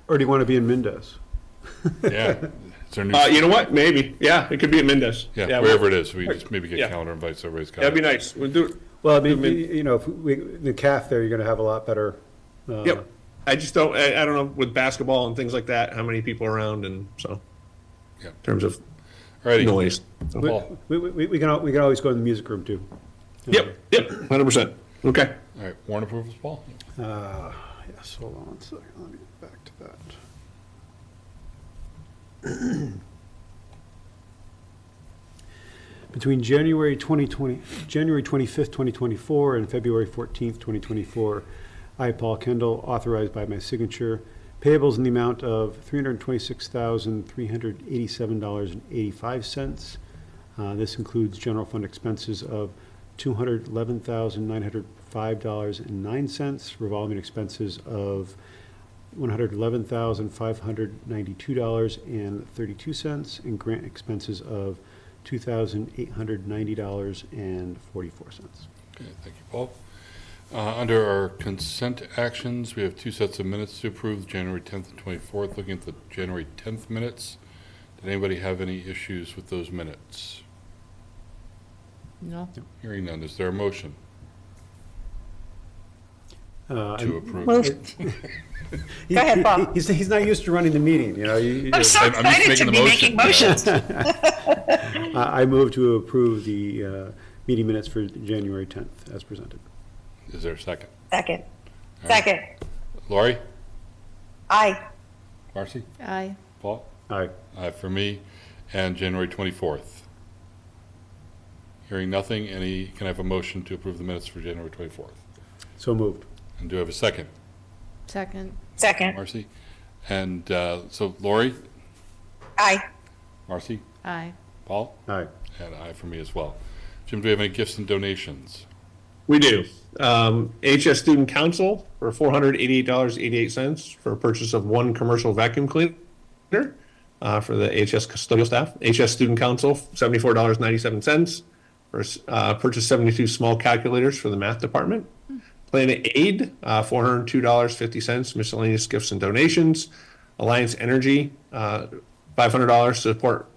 Or do you want to be in Mendez? Yeah. Is there new? You know what? Maybe. Yeah, it could be at Mendez. Yeah, wherever it is, we just maybe get Yeah. calendar invites, everybody's got That'd be it. nice. We'll do it. Well, I mean, you know, if we, the CAF there, you're going to have a lot better. Yep. I just don't, I don't know with basketball and things like that, how many people are around and so. Yep. In terms of Alrighty. noise. So- Paul. We can always go in the music room too. Yep, 100%. Okay. All right, warrant approvals, Paul? Yes, hold on one second. Let me get back to that. Between January 25th, 2024 and February 14th, 2024, I, Paul Kendall, authorized by my signature, payables in the amount of $326,387.85. This includes general fund expenses of $211,905.09, revolving expenses of $111,592.32, and grant expenses of $2,890.44. Okay, thank you, Paul. Under our consent actions, we have two sets of minutes to approve, January 10th and 24th. Looking at the January 10th minutes, did anybody have any issues with those minutes? No. Hearing none, is there a motion to approve? Go ahead, Bob. He's not used to running the meeting, you know. I'm so I'm just excited to making be the making motion. motions. I move to approve the meeting minutes for January 10th as presented. Is there a second? Second. All right. Second. Lori? Aye. Marcy? Aye. Paul? Aye. Aye for me. And January 24th? Hearing nothing, can I have a motion to approve the minutes for January 24th? So moved. And do I have a second? Second. Second. Marcy? And so Lori? Aye. Marcy? Aye. Paul? Aye. And aye for me as well. Jim, do we have any gifts and donations? We do. HS Student Council for $488.88 for a purchase of one commercial vacuum cleaner for the HS custodial staff. HS Student Council, $74.97 for purchase 72 small calculators for the math department. Planet Aid, $402.50, miscellaneous gifts and donations. Alliance Energy, $500 to support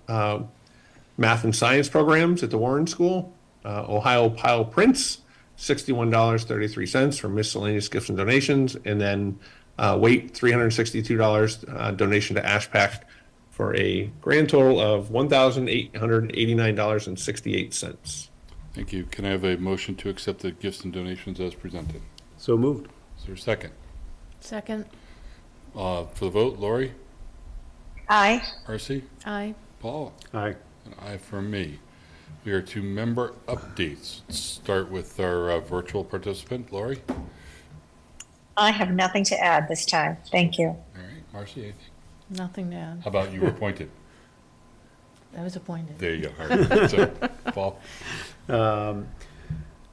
math and science programs at the Warren School. Ohio Pile Prints, $61.33 for miscellaneous gifts and donations. And then Wait, $362 donation to AshPac for a grand total of $1,889.68. Thank you. Can I have a motion to accept the gifts and donations as presented? So moved. Is there a second? Second. For the vote, Lori? Aye. Marcy? Aye. Paul? Aye. And aye for me. We are to member updates. Let's start with our virtual participant, Lori. I have nothing to add this time. Thank you. All right, Marcy, anything? Nothing to add. How about you were appointed? I was appointed. There you go. All right. So, Paul?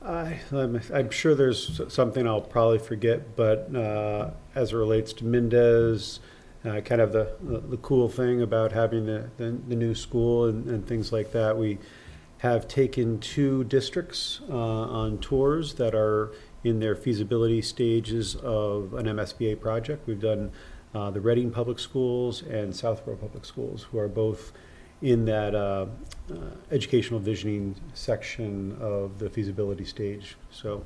I'm sure there's something I'll probably forget, but as it relates to Mendez, kind of the cool thing about having the new school and things like that, we have taken 2 districts on tours that are in their feasibility stages of an MSBA project. We've done the Reading Public Schools and Southborough Public Schools, who are both in that educational visioning section of the feasibility stage. So,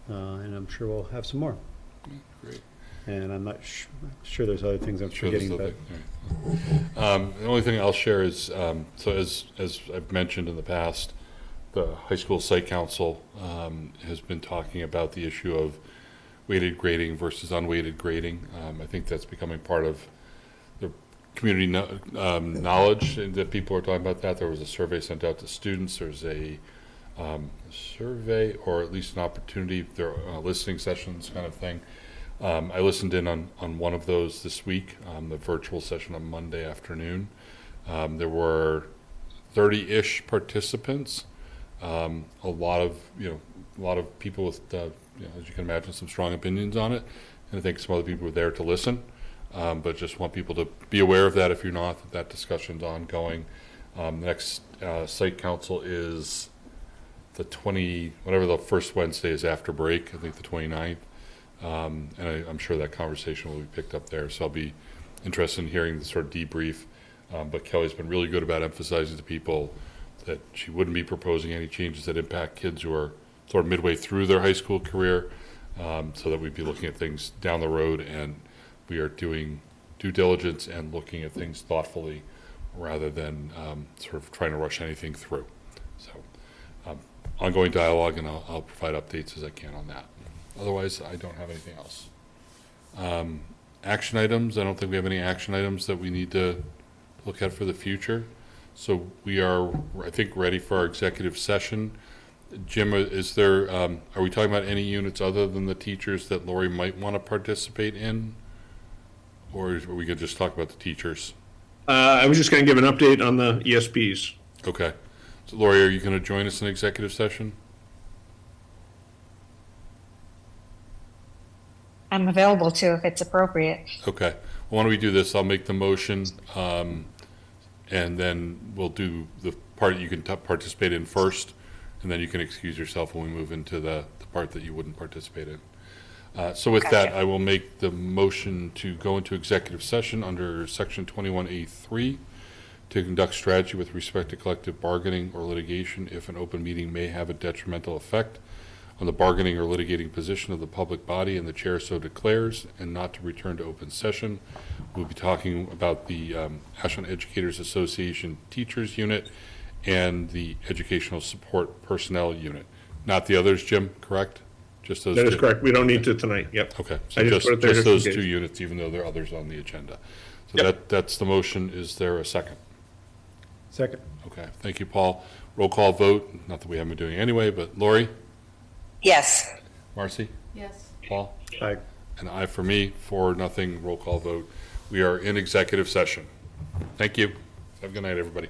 and I'm sure we'll have some more. Great. And I'm not sure there's other things I'm Sure, there's forgetting, but nothing. The only thing I'll share is, so as I've mentioned in the past, the high school site council has been talking about the issue of weighted grading versus unweighted grading. I think that's becoming part of the community knowledge that people are talking about that. There was a survey sent out to students. There's a survey, or at least an opportunity, there are listening sessions kind of thing. I listened in on one of those this week, the virtual session on Monday afternoon. There were 30-ish participants, a lot of people with, as you can imagine, some strong opinions on it. And I think some other people were there to listen, but just want people to be aware of that if you're not, that discussion's ongoing. The next site council is the whatever the first Wednesday is after break, I think the 29th. And I'm sure that conversation will be picked up there. So I'll be interested in hearing the sort of debrief. But Kelly's been really good about emphasizing to people that she wouldn't be proposing any changes that impact kids who are sort of midway through their high school career, so that we'd be looking at things down the road, and we are doing due diligence and looking at things thoughtfully rather than sort of trying to rush anything through. So ongoing dialogue, and I'll provide updates as I can on that. Otherwise, I don't have anything else. Action items, I don't think we have any action items that we need to look at for the future. So we are, I think, ready for our executive session. Jim, is there, are we talking about any units other than the teachers that Lori might want to participate in? Or are we going to just talk about the teachers? I was just going to give an update on the ESPs. Okay. So Lori, are you going to join us in executive session? I'm available to if it's appropriate. Okay. Well, why don't we do this? I'll make the motion, and then we'll do the part you can participate in first, and then you can excuse yourself when we move into the part that you wouldn't participate in. So with that, I will make the motion to go into executive session under Section 21A3 to conduct strategy with respect to collective bargaining or litigation if an open meeting may have a detrimental effect on the bargaining or litigating position of the public body and the chair so declares, and not to return to open session. We'll be talking about the Ashland Educators Association Teachers Unit and the Educational Support Personnel Unit. Not the others, Jim, correct? Just those That two? is correct. We don't need to tonight. Yep. Okay, I so just put it there just just in those case. 2 units, even though there are others on the agenda. So Yep. that's the motion. Is there a second? Second. Okay, thank you, Paul. Roll call vote, not that we haven't been doing it anyway, but Lori? Yes. Marcy? Yes. Paul? Aye. An aye for me, 4-0, roll call vote. We are in executive session. Thank you. Have a good night, everybody.